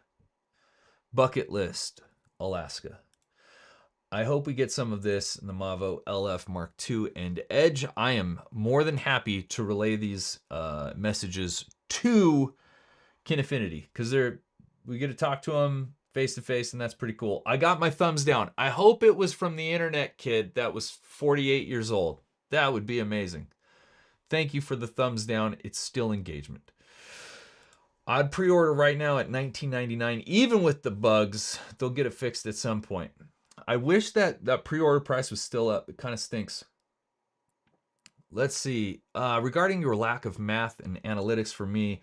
Bucket list, Alaska. I hope we get some of this in the Mavo LF Mark II and Edge. I am more than happy to relay these messages to Kinefinity because we get to talk to them face to face, and that's pretty cool. I got my thumbs down. I hope it was from the internet kid that was 48 years old. That would be amazing. Thank you for the thumbs down. It's still engagement. I'd pre-order right now at $19.99. Even with the bugs, they'll get it fixed at some point. I wish that pre-order price was still up. It kind of stinks. Let's see. Regarding your lack of math and analytics for me,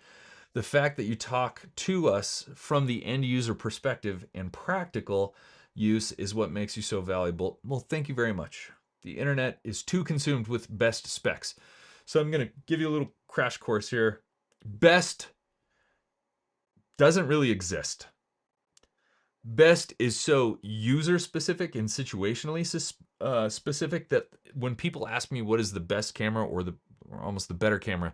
the fact that you talk to us from the end user perspective and practical use is what makes you so valuable. Well, thank you very much. The internet is too consumed with best specs. So I'm going to give you a little crash course here. Best doesn't really exist. Best is so user specific and situationally specific that when people ask me what is the best camera or almost the better camera,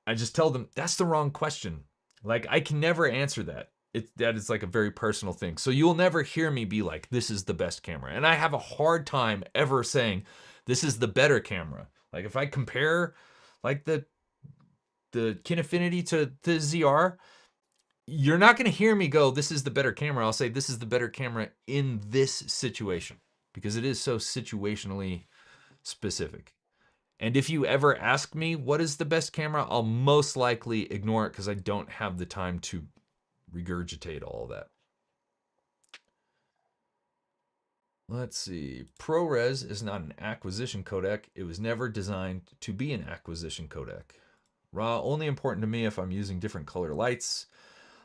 I just tell them that's the wrong question. Like I can never answer that. That is like a very personal thing. So you'll never hear me be like, this is the best camera. And I have a hard time ever saying this is the better camera. Like if I compare like the Kinefinity to the ZR, you're not going to hear me go, this is the better camera. I'll say this is the better camera in this situation because it is so situationally specific. And if you ever ask me what is the best camera, I'll most likely ignore it because I don't have the time to regurgitate all that. Let's see. ProRes is not an acquisition codec. It was never designed to be an acquisition codec. RAW only important to me if I'm using different color lights.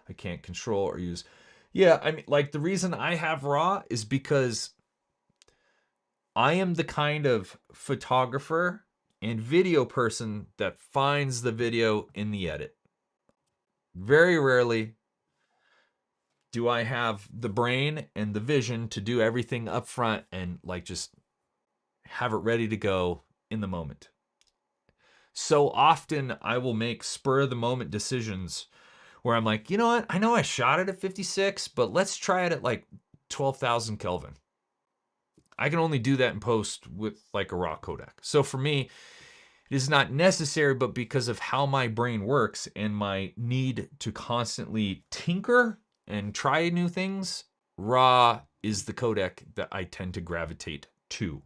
I can't control or use. Yeah, I mean, like the reason I have RAW is because I am the kind of photographer and video person that finds the video in the edit. Very rarely do I have the brain and the vision to do everything up front and like just have it ready to go in the moment. So often I will make spur of the moment decisions where I'm like, you know what? I know I shot it at 56, but let's try it at like 12,000 Kelvin. I can only do that in post with like a raw codec. So for me, it is not necessary, but because of how my brain works and my need to constantly tinker and try new things, raw is the codec that I tend to gravitate to.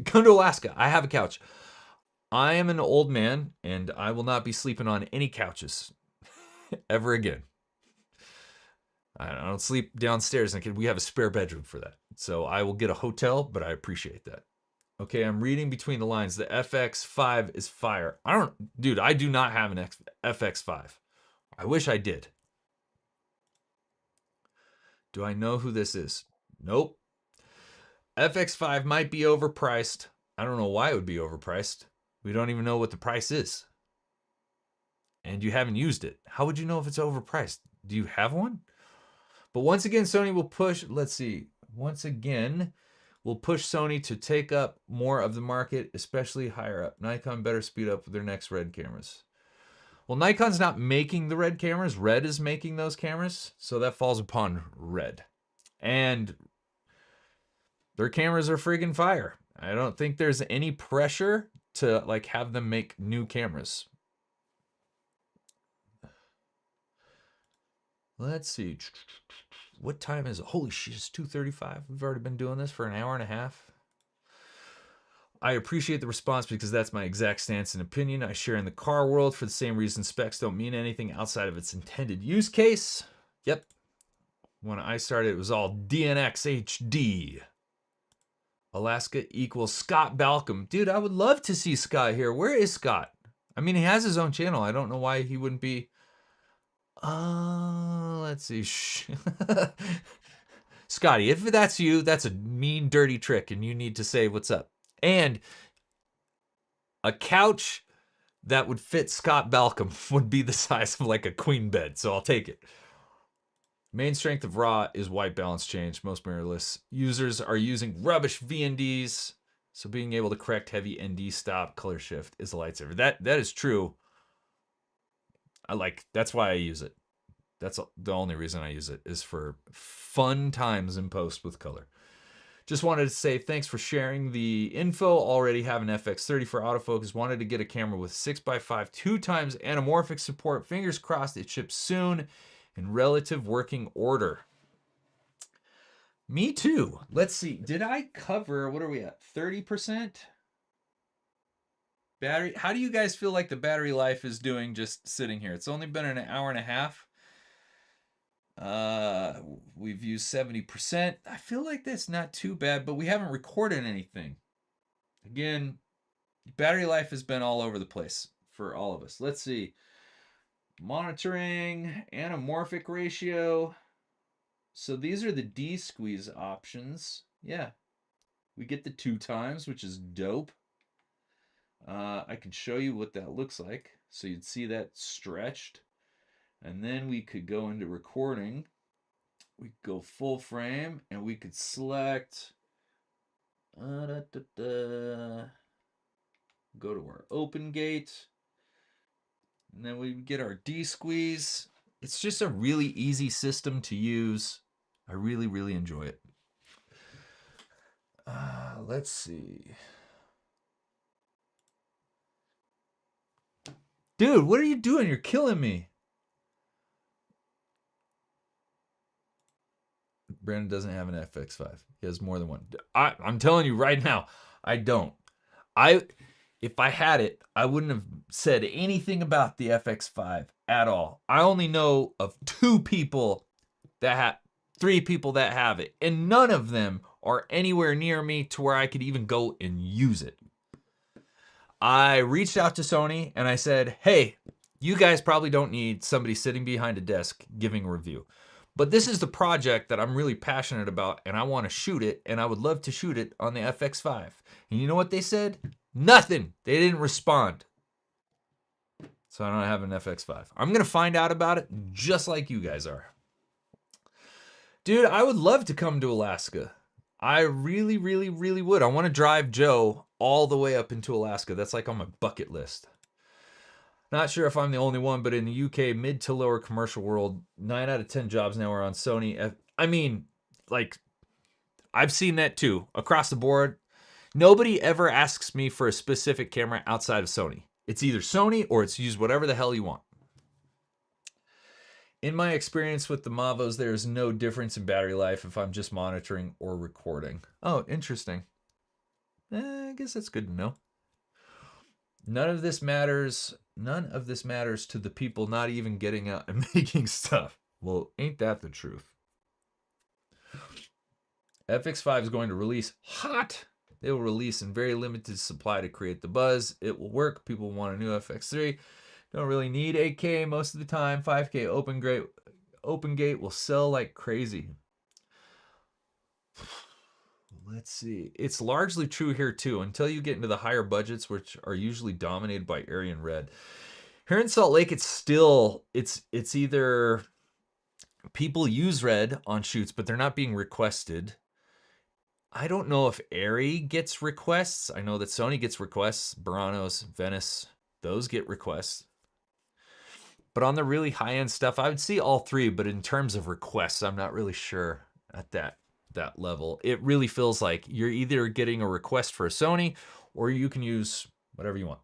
Come to Alaska. I have a couch. I am an old man and I will not be sleeping on any couches ever again. I don't sleep downstairs, and we have a spare bedroom for that. So I will get a hotel, but I appreciate that. Okay, I'm reading between the lines. The FX5 is fire. Dude, I do not have an FX5. I wish I did. Do I know who this is? Nope. FX5 might be overpriced. I don't know why it would be overpriced. We don't even know what the price is. And you haven't used it. How would you know if it's overpriced? Do you have one? But once again, Sony will push, let's see, once again, will push Sony to take up more of the market, especially higher up. Nikon better speed up with their next RED cameras. Well, Nikon's not making the RED cameras. RED is making those cameras. So that falls upon RED. And their cameras are friggin' fire. I don't think there's any pressure to like have them make new cameras. Let's see. What time is it? Holy shit, it's 2:35. We've already been doing this for an hour and a half. I appreciate the response because that's my exact stance and opinion. I share in the car world for the same reason specs don't mean anything outside of its intended use case. Yep. When I started, it was all DNX HD. Alaska equals Scott Balcom. Dude, I would love to see Scott here. Where is Scott? I mean, he has his own channel. I don't know why he wouldn't be. Let's see. Scotty, if that's you, that's a mean, dirty trick, and you need to say what's up. And a couch that would fit Scott Balcom would be the size of like a queen bed, so I'll take it. Main strength of RAW is white balance change. Most mirrorless users are using rubbish VNDs, so being able to correct heavy ND stop color shift is a lifesaver. That is true. That's why I use it. That's the only reason I use it is for fun times in post with color. Just wanted to say thanks for sharing the info. Already have an FX30 for autofocus. Wanted to get a camera with 6x5 2x anamorphic support. Fingers crossed it ships soon in relative working order. Me too. Let's see. Did I cover, what are we at? 30%? Battery. How do you guys feel like the battery life is doing just sitting here? It's only been an hour and a half. We've used 70%. I feel like that's not too bad, but we haven't recorded anything. Again, battery life has been all over the place for all of us. Let's see. Monitoring, anamorphic ratio. So these are the D-squeeze options. Yeah. We get the 2x, which is dope. I can show you what that looks like. So you'd see that stretched. And then we could go into recording. We could go full frame and we could select go to our open gate, and then we get our D-squeeze. It's just a really easy system to use. I really, really enjoy it. Let's see. Dude, what are you doing? You're killing me. Brandon doesn't have an FX5. He has more than one. I'm telling you right now, I don't. If I had it, I wouldn't have said anything about the FX5 at all. I only know of three people that have it, and none of them are anywhere near me to where I could even go and use it. I reached out to Sony and I said, hey, you guys probably don't need somebody sitting behind a desk giving a review. But this is the project that I'm really passionate about and I want to shoot it, and I would love to shoot it on the FX5. And you know what they said? Nothing. They didn't respond. So I don't have an FX5. I'm going to find out about it just like you guys are. Dude, I would love to come to Alaska. I really, really, really would. I want to drive Joe all the way up into Alaska. That's like on my bucket list. Not sure if I'm the only one, but in the UK, mid to lower commercial world, 9 out of 10 jobs now are on Sony. I mean, like, I've seen that too. Across the board, nobody ever asks me for a specific camera outside of Sony. It's either Sony or it's use whatever the hell you want. In my experience with the Mavos, there is no difference in battery life if I'm just monitoring or recording. Oh, interesting. I guess that's good to know. None of this matters to the people not even getting out and making stuff. Well, ain't that the truth? FX5 is going to release hot. They will release in very limited supply to create the buzz. It will work. People want a new FX3. Don't really need 8K most of the time. 5K open gate will sell like crazy. Let's see. It's largely true here too, until you get into the higher budgets, which are usually dominated by Aryan Red. Here in Salt Lake, it's either people use red on shoots, but they're not being requested. I don't know if Arri gets requests. I know that Sony gets requests. Buranos, Venice, those get requests. But on the really high-end stuff, I would see all three, but in terms of requests, I'm not really sure at that level. It really feels like you're either getting a request for a Sony or you can use whatever you want.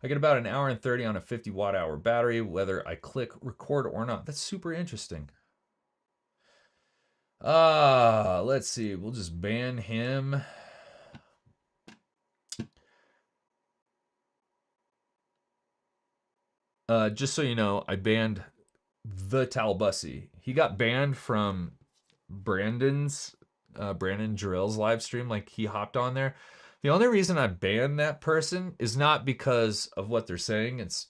I get about 1 hour and 30 on a 50 watt hour battery, whether I click record or not. That's super interesting. Let's see. We'll just ban him. Just so you know, I banned the Talbussy. He got banned from Brandon Jarrell's live stream. Like, he hopped on there. The only reason I banned that person is not because of what they're saying. It's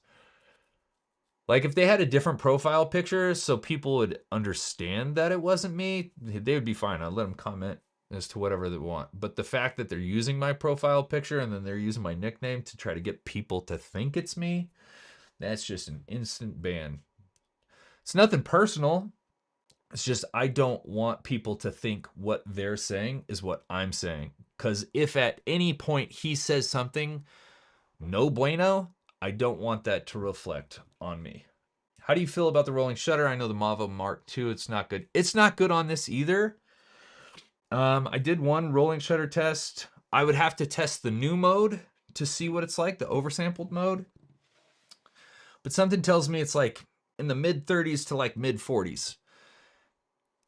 like, if they had a different profile picture so people would understand that it wasn't me, they would be fine. I'd let them comment as to whatever they want. But the fact that they're using my profile picture and then they're using my nickname to try to get people to think it's me, that's just an instant ban. It's nothing personal. It's just I don't want people to think what they're saying is what I'm saying. Because if at any point he says something no bueno, I don't want that to reflect on me. How do you feel about the rolling shutter? I know the Mavo Mark II, it's not good. It's not good on this either. I did one rolling shutter test. I would have to test the new mode to see what it's like, the oversampled mode. But something tells me it's like in the mid 30s to like mid 40s.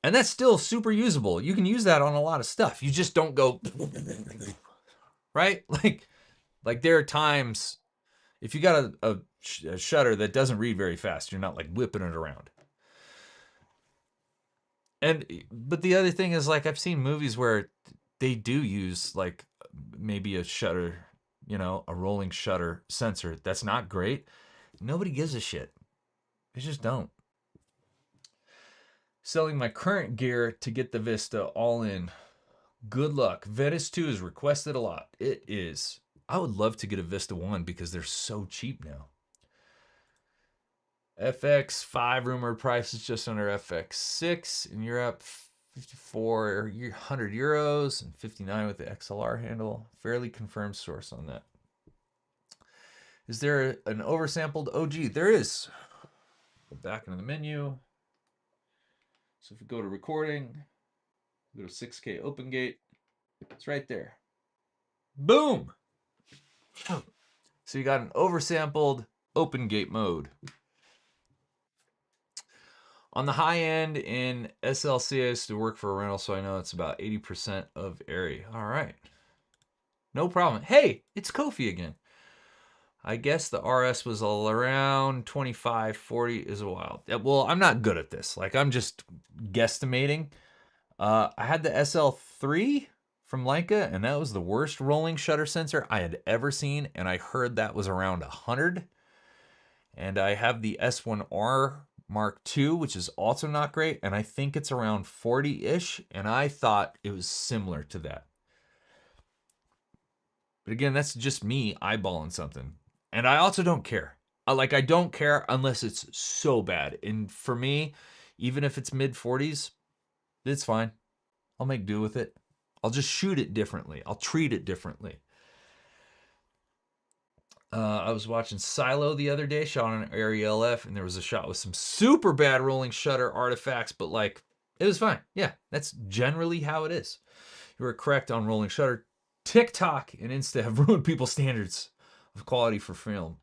And that's still super usable. You can use that on a lot of stuff. You just don't go, right? Like there are times, if you got a shutter that doesn't read very fast, you're not like whipping it around. But the other thing is, like, I've seen movies where they do use like maybe a shutter, a rolling shutter sensor. That's not great. Nobody gives a shit. They just don't. Selling my current gear to get the Vista all in. Good luck. Venice 2 is requested a lot. It is. I would love to get a Vista 1 because they're so cheap now. FX5 rumored price is just under FX6 in Europe, 54 100 euros and 59 with the XLR handle. Fairly confirmed source on that. Is there an oversampled OG? There is. Back into the menu. So if we go to recording, go to 6K open gate, it's right there. Boom! So you got an oversampled open gate mode. On the high end in SLC, I used to work for a rental, so I know it's about 80% of area. All right. No problem. Hey, it's Kofi again. I guess the RS was around 25, 40 is a while. Well, I'm not good at this. Like, I'm just guesstimating. I had the SL3 from Leica, and that was the worst rolling shutter sensor I had ever seen, and I heard that was around 100. And I have the S1R Mark II, which is also not great, and I think it's around 40-ish, and I thought it was similar to that. But again, that's just me eyeballing something. And I also don't care. I don't care unless it's so bad. And for me, even if it's mid 40s, it's fine. I'll make do with it. I'll just shoot it differently. I'll treat it differently. I was watching Silo the other day, shot on an Arri LF, and there was a shot with some super bad rolling shutter artifacts, but like, it was fine. Yeah, that's generally how it is. You were correct on rolling shutter. TikTok and Insta have ruined people's standards of quality for film.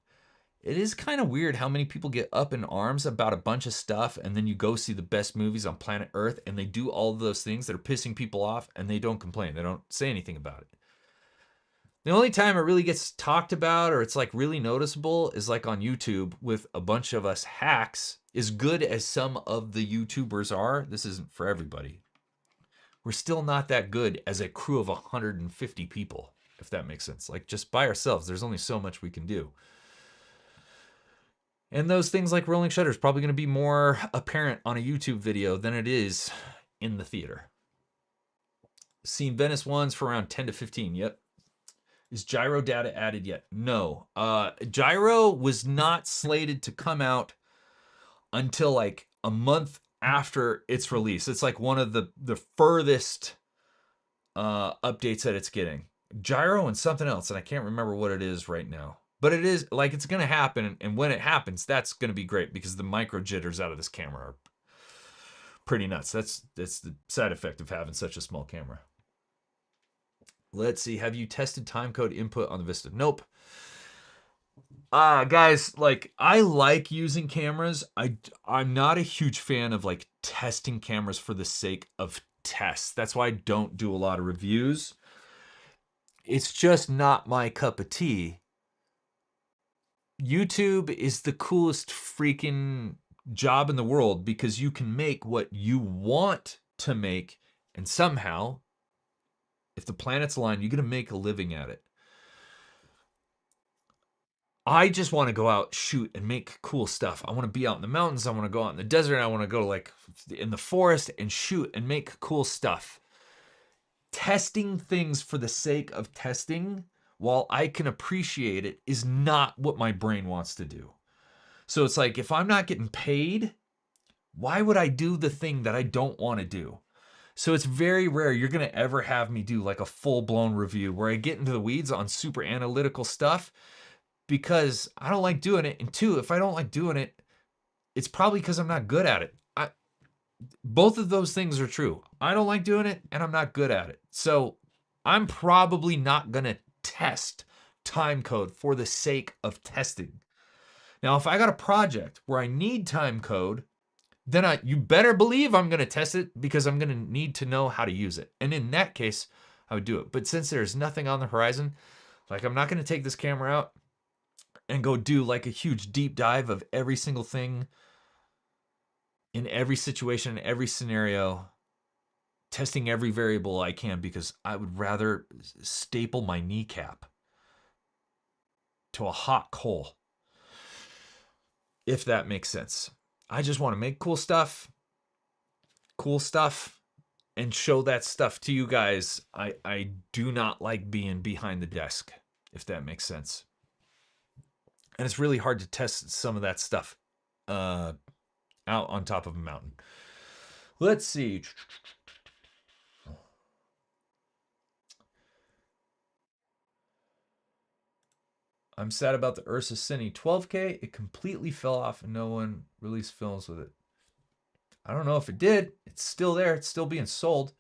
It is kind of weird how many people get up in arms about a bunch of stuff, and then you go see the best movies on planet Earth, and they do all of those things that are pissing people off, and they don't complain. They don't say anything about it. The only time it really gets talked about or it's like really noticeable is like on YouTube with a bunch of us hacks. As good as some of the YouTubers are, this isn't for everybody. We're still not that good as a crew of 150 people, if that makes sense. Like just by ourselves, there's only so much we can do. And those things like rolling shutter is probably going to be more apparent on a YouTube video than it is in the theater. Seen Venice ones for around 10 to 15. Yep. Is gyro data added yet? No. Gyro was not slated to come out until like a month after its release. It's like one of the furthest updates that it's getting. Gyro and something else, and I can't remember what it is right now. But it is like it's gonna happen, and when it happens, that's gonna be great because the micro jitters out of this camera are pretty nuts. That's the side effect of having such a small camera. Let's see. Have you tested timecode input on the Vista? Nope. Guys, like I like using cameras. I'm not a huge fan of like testing cameras for the sake of tests. That's why I don't do a lot of reviews. It's just not my cup of tea. YouTube is the coolest freaking job in the world because you can make what you want to make, and somehow, if the planets align, you're gonna make a living at it. I just want to go out, shoot, and make cool stuff. I want to be out in the mountains. I want to go out in the desert. I want to go like in the forest and shoot and make cool stuff. Testing things for the sake of testing, while I can appreciate it, is not what my brain wants to do. So it's like, if I'm not getting paid, why would I do the thing that I don't want to do? So it's very rare you're going to ever have me do like a full-blown review where I get into the weeds on super analytical stuff, because I don't like doing it. And two, if I don't like doing it, it's probably because I'm not good at it. Both of those things are true. I don't like doing it, and I'm not good at it. So I'm probably not going to test time code for the sake of testing. Now, if I got a project where I need time code, then you better believe I'm going to test it because I'm going to need to know how to use it. And in that case, I would do it. But since there's nothing on the horizon, like I'm not going to take this camera out and go do like a huge deep dive of every single thing in every situation, in every scenario, testing every variable I can, because I would rather staple my kneecap to a hot coal, if that makes sense. I just want to make cool stuff, and show that stuff to you guys. I do not like being behind the desk, if that makes sense. And it's really hard to test some of that stuff out on top of a mountain. Let's see. I'm sad about the Ursa Cine 12K. It completely fell off and no one released films with it. I don't know if it did. It's still there. It's still being sold.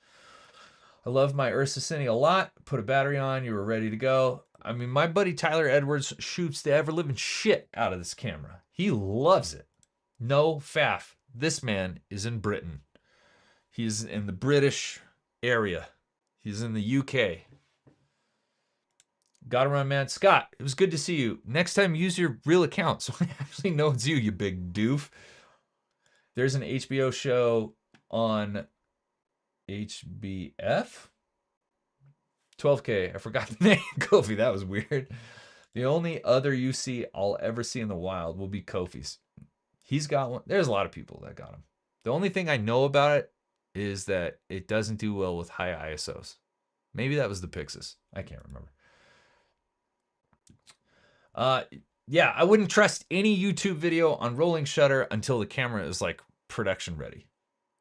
I love my Ursa Cine a lot. Put a battery on. You were ready to go. I mean, my buddy Tyler Edwards shoots the ever-living shit out of this camera. He loves it. No faff. This man is in Britain. He's in the British area. He's in the UK. Gotta run, man. Scott, it was good to see you. Next time, use your real account so I actually know it's you, you big doof. There's an HBO show on HBF. 12K. I forgot the name. Kofi, that was weird. The only other UC I'll ever see in the wild will be Kofi's. He's got one. There's a lot of people that got him. The only thing I know about it is that it doesn't do well with high ISOs. Maybe that was the Pixis. I can't remember. Yeah, I wouldn't trust any YouTube video on rolling shutter until the camera is like production ready.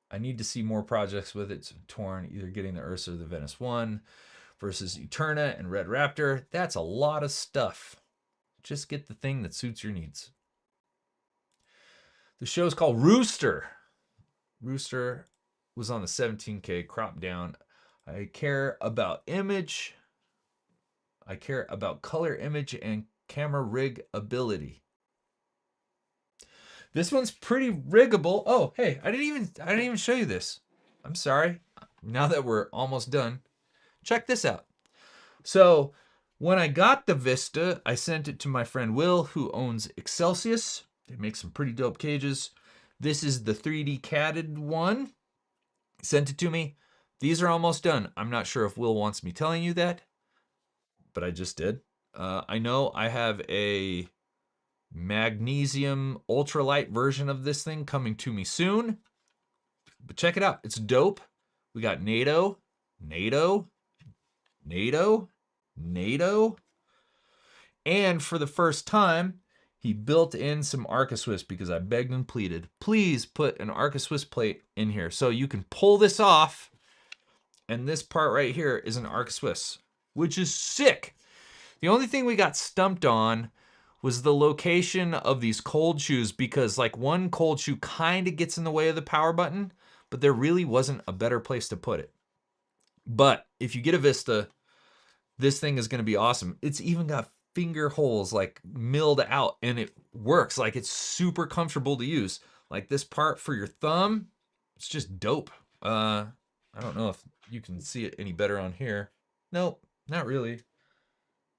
I need to see more projects with it. So torn, either getting the Ursa or the Venice 1 versus Eterna and Red Raptor. That's a lot of stuff. Just get the thing that suits your needs. The show is called Rooster. Rooster was on the 17K, cropped down. I care about image. I care about color, image, and camera rig ability. This one's pretty riggable. Oh, hey, I didn't even show you this. I'm sorry. Now that we're almost done, check this out. So when I got the Vista, I sent it to my friend Will, who owns Excelsius. They make some pretty dope cages. This is the 3D catted one. Sent it to me. These are almost done. I'm not sure if Will wants me telling you that, but I just did. I know I have a magnesium ultralight version of this thing coming to me soon, but check it out. It's dope. We got NATO, and for the first time, he built in some Arca Swiss because I begged and pleaded. Please put an Arca Swiss plate in here so you can pull this off, and this part right here is an Arca Swiss, which is sick. The only thing we got stumped on was the location of these cold shoes, because like one cold shoe kind of gets in the way of the power button, but there really wasn't a better place to put it. But if you get a Vista, this thing is going to be awesome. It's even got finger holes like milled out, and it works. Like, it's super comfortable to use. Like this part for your thumb, it's just dope. I don't know if you can see it any better on here. Nope, not really.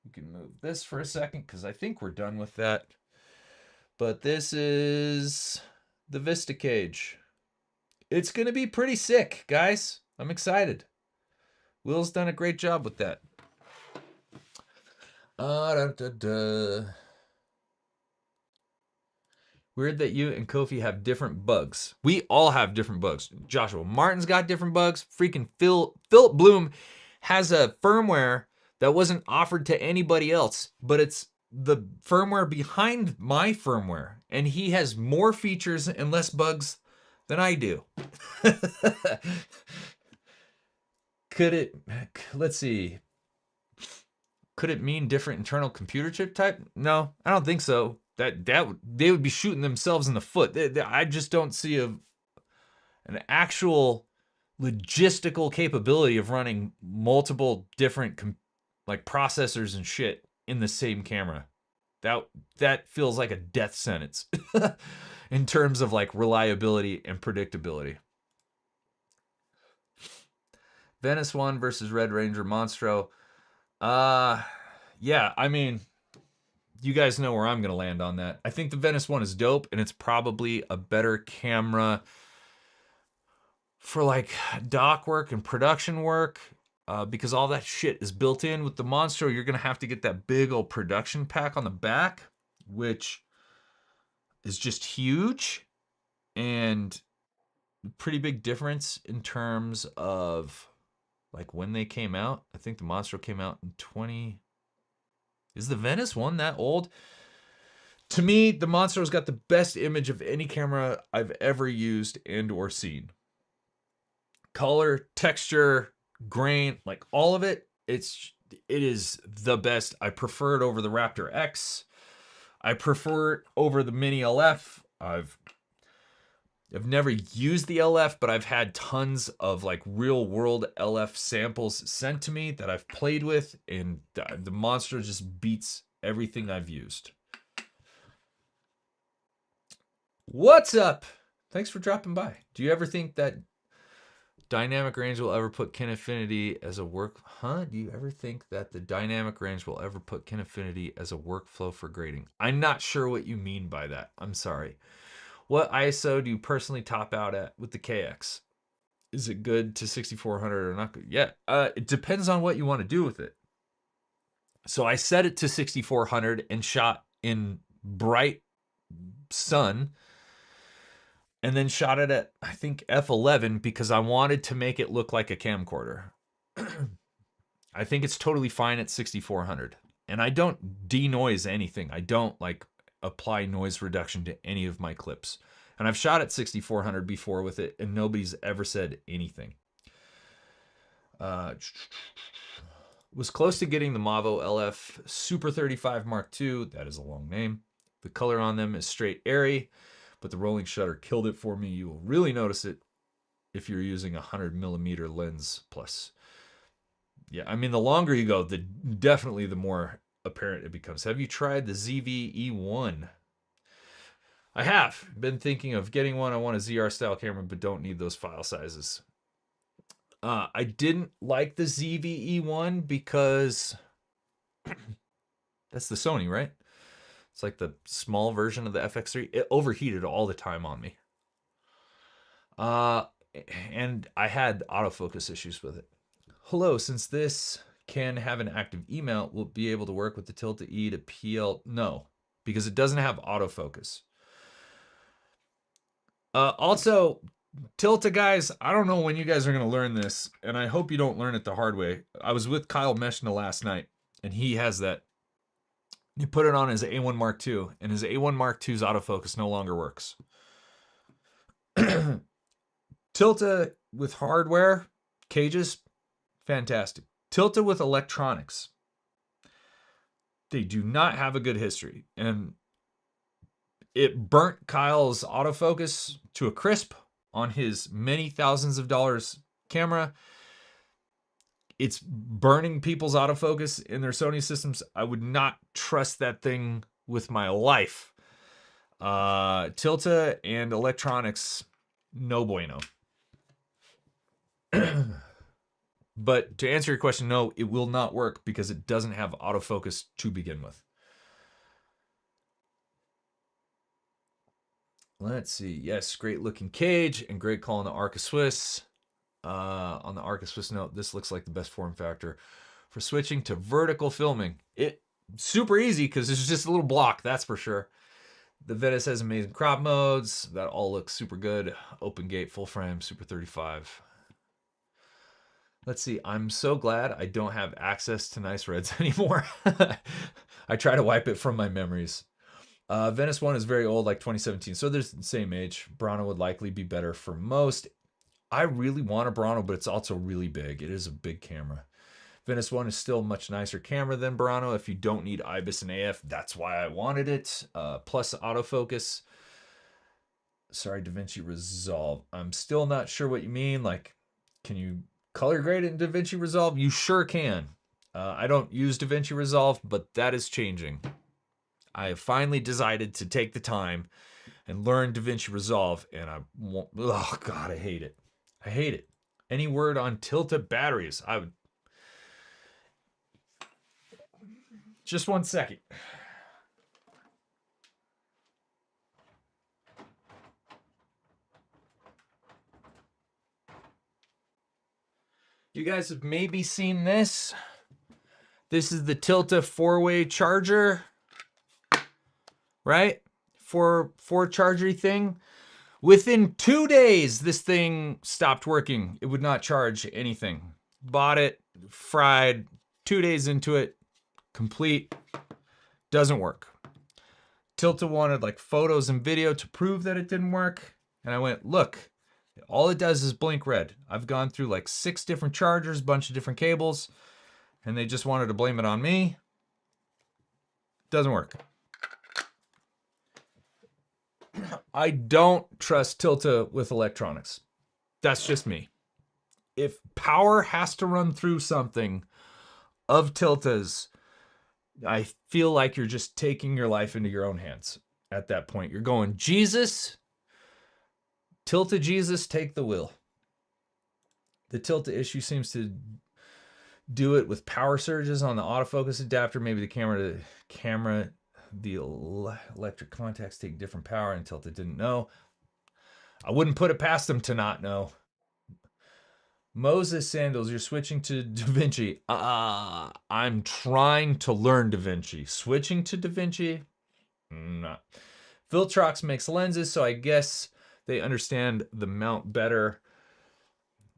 You can move this for a second because I think we're done with that. But this is the Vista cage. It's going to be pretty sick, guys. I'm excited. Will's done a great job with that. Weird that you and Kofi have different bugs. We all have different bugs. Joshua Martin's got different bugs. Freaking Philip Bloom has a firmware that wasn't offered to anybody else, but it's the firmware behind my firmware, and he has more features and less bugs than I do. Let's see. Could it mean different internal computer chip type? No, I don't think so. That they would be shooting themselves in the foot. I just don't see an actual logistical capability of running multiple different like processors and shit in the same camera. That feels like a death sentence in terms of like reliability and predictability. Venice 1 versus Red Ranger Monstro. Yeah, I mean, you guys know where I'm going to land on that. I think the Venice 1 is dope, and it's probably a better camera for like doc work and production work, because all that shit is built in. With the Monstro, you're going to have to get that big old production pack on the back, which is just huge, and pretty big difference in terms of like when they came out. I think the Monstro came out in 20... Is the Venice 1 that old? To me, the Monstro's got the best image of any camera I've ever used and or seen. Color, texture, grain, like all of it, it is the best. I prefer it over the Raptor X. I prefer it over the Mini LF. I've never used the LF, but I've had tons of like real world LF samples sent to me that I've played with, and the Monstro just beats everything I've used. What's up? Thanks for dropping by. Do you ever think that dynamic range will ever put Kinefinity as a work... Huh? Do you ever think that the dynamic range will ever put Kinefinity as a workflow for grading? I'm not sure what you mean by that. I'm sorry. What ISO do you personally top out at with the KX? Is it good to 6400 or not good? Yeah, it depends on what you want to do with it. So I set it to 6400 and shot in bright sun, and then shot it at, I think, f11 because I wanted to make it look like a camcorder. I think it's totally fine at 6400. And I don't denoise anything. I don't like apply noise reduction to any of my clips. And I've shot at 6400 before with it, and nobody's ever said anything. Was close to getting the Mavo LF Super 35 Mark II. That is a long name. The color on them is straight airy, but the rolling shutter killed it for me. You will really notice it if you're using a 100mm lens plus. Yeah, I mean, the longer you go, definitely the more apparent it becomes. Have you tried the ZV-E1? I have. Been thinking of getting one. I want a ZR style camera, but don't need those file sizes. I didn't like the ZV-E1 because that's the Sony, right? It's like the small version of the FX3. It overheated all the time on me. And I had autofocus issues with it. Hello, since this can have an active email, will it be able to work with the Tilta E to PL? No, because it doesn't have autofocus. Also, Tilta guys, I don't know when you guys are going to learn this, and I hope you don't learn it the hard way. I was with Kyle Meshna last night, and he has that. He put it on his A1 Mark II, and his A1 Mark II's autofocus no longer works. Tilta with hardware, cages, fantastic. Tilta with electronics, they do not have a good history. And it burnt Kyle's autofocus to a crisp on his many thousands of dollars camera. It's burning people's autofocus in their Sony systems. I would not trust that thing with my life. Tilta and electronics, no bueno. But to answer your question, no, it will not work because it doesn't have autofocus to begin with. Let's see. Yes, great looking cage and great call on the Arca Swiss. On the Arca Swiss note, this looks like the best form factor for switching to vertical filming. It super easy because it's just a little block, that's for sure. The Venice has amazing crop modes. That all looks super good. Open gate, full frame, Super 35. Let's see. I'm so glad I don't have access to nice reds anymore. I try to wipe it from my memories. Venice 1 is very old, like 2017. So there's the same age. Brano would likely be better for most. I really want a Brano, but it's also really big. It is a big camera. Venice 1 is still a much nicer camera than Brano. If you don't need IBIS and AF, that's why I wanted it. Plus autofocus. Sorry, DaVinci Resolve. I'm still not sure what you mean. Like, can you color grade it in DaVinci Resolve? You sure can. I don't use DaVinci Resolve, but that is changing. I have finally decided to take the time and learn DaVinci Resolve, and oh God, I hate it. I hate it. Any word on Tilta batteries? I would. Just 1 second. You guys have maybe seen this. This is the Tilta 4-way charger, right? Four charger thing. Within 2 days, this thing stopped working. It would not charge anything. Bought it, fried, 2 days into it, complete, doesn't work. Tilta wanted like photos and video to prove that it didn't work. And I went, look, all it does is blink red. I've gone through like 6 different chargers, bunch of different cables, and they just wanted to blame it on me. Doesn't work. I don't trust Tilta with electronics. That's just me. If power has to run through something of Tilta's, I feel like you're just taking your life into your own hands at that point. You're going, Jesus, Tilta Jesus, take the wheel. The tilt issue seems to do it with power surges on the autofocus adapter. Maybe the electric contacts take different power, and Tilted didn't know. I wouldn't put it past them to not know. Moses Sandals, you're switching to DaVinci. I'm trying to learn DaVinci. Switching to DaVinci? No. Filtrox makes lenses, so I guess they understand the mount better.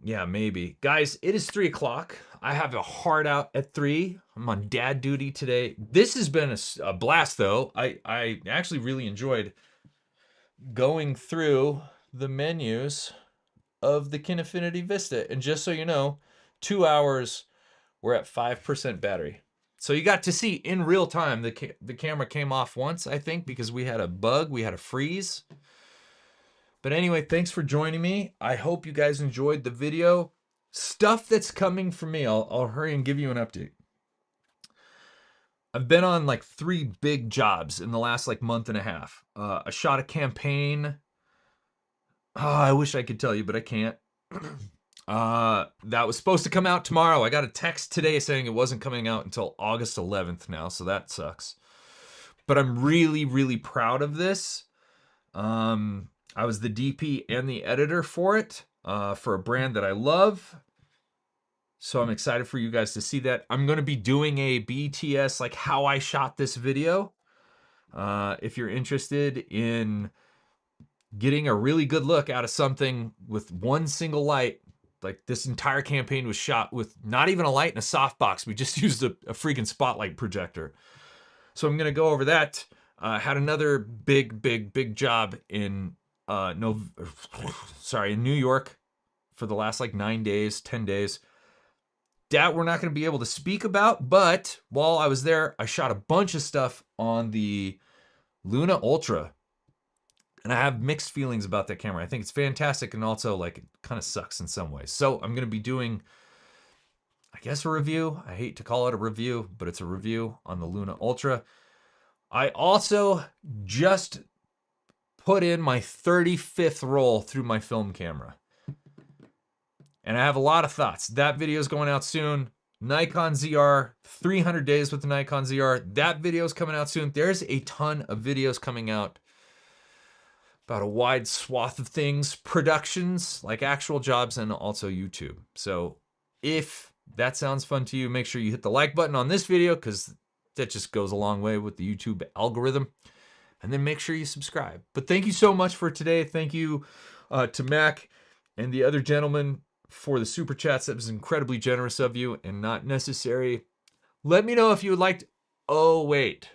Yeah, maybe. Guys, it is 3 o'clock. I have a hard out at 3. I'm on dad duty today. This has been a blast, though. I actually really enjoyed going through the menus of the Kinefinity Vista. And just so you know, 2 hours, we're at 5% battery. So you got to see in real time, the camera came off once, I think, because we had a bug, we had a freeze. But anyway, thanks for joining me. I hope you guys enjoyed the video. Stuff that's coming for me, I'll hurry and give you an update. I've been on like 3 big jobs in the last like month and a half. I shot a campaign. Oh, I wish I could tell you, but I can't. That was supposed to come out tomorrow. I got a text today saying it wasn't coming out until August 11th now, so that sucks. But I'm really, really proud of this. I was the DP and the editor for it, for a brand that I love. So I'm excited for you guys to see that. I'm going to be doing a BTS, like how I shot this video. If you're interested in getting a really good look out of something with one single light, like this entire campaign was shot with not even a light and a softbox. We just used a freaking spotlight projector. So I'm going to go over that. Had another big job in in New York for the last like 9 days, 10 days. That we're not going to be able to speak about, but while I was there, I shot a bunch of stuff on the Luna Ultra. And I have mixed feelings about that camera. I think it's fantastic and also like it kind of sucks in some ways. So I'm going to be doing, I guess, a review. I hate to call it a review, but it's a review on the Luna Ultra. I also just put in my 35th roll through my film camera. And I have a lot of thoughts. That video is going out soon. Nikon ZR, 300 days with the Nikon ZR. That video is coming out soon. There's a ton of videos coming out about a wide swath of things, productions, like actual jobs, and also YouTube. So if that sounds fun to you, make sure you hit the like button on this video because that just goes a long way with the YouTube algorithm. And then make sure you subscribe. But thank you so much for today. Thank you to Mac and the other gentleman for the super chats. That was incredibly generous of you and not necessary. Let me know if you would like to... Oh, wait.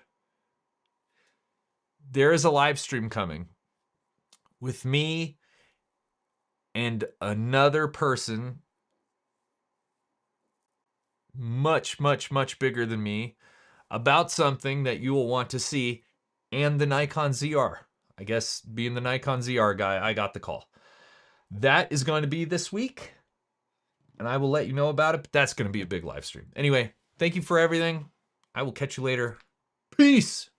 There is a live stream coming with me and another person much bigger than me about something that you will want to see, and the Nikon ZR. I guess being the Nikon ZR guy, I got the call. That is going to be this week, and I will let you know about it, but that's going to be a big live stream. Anyway, thank you for everything. I will catch you later. Peace!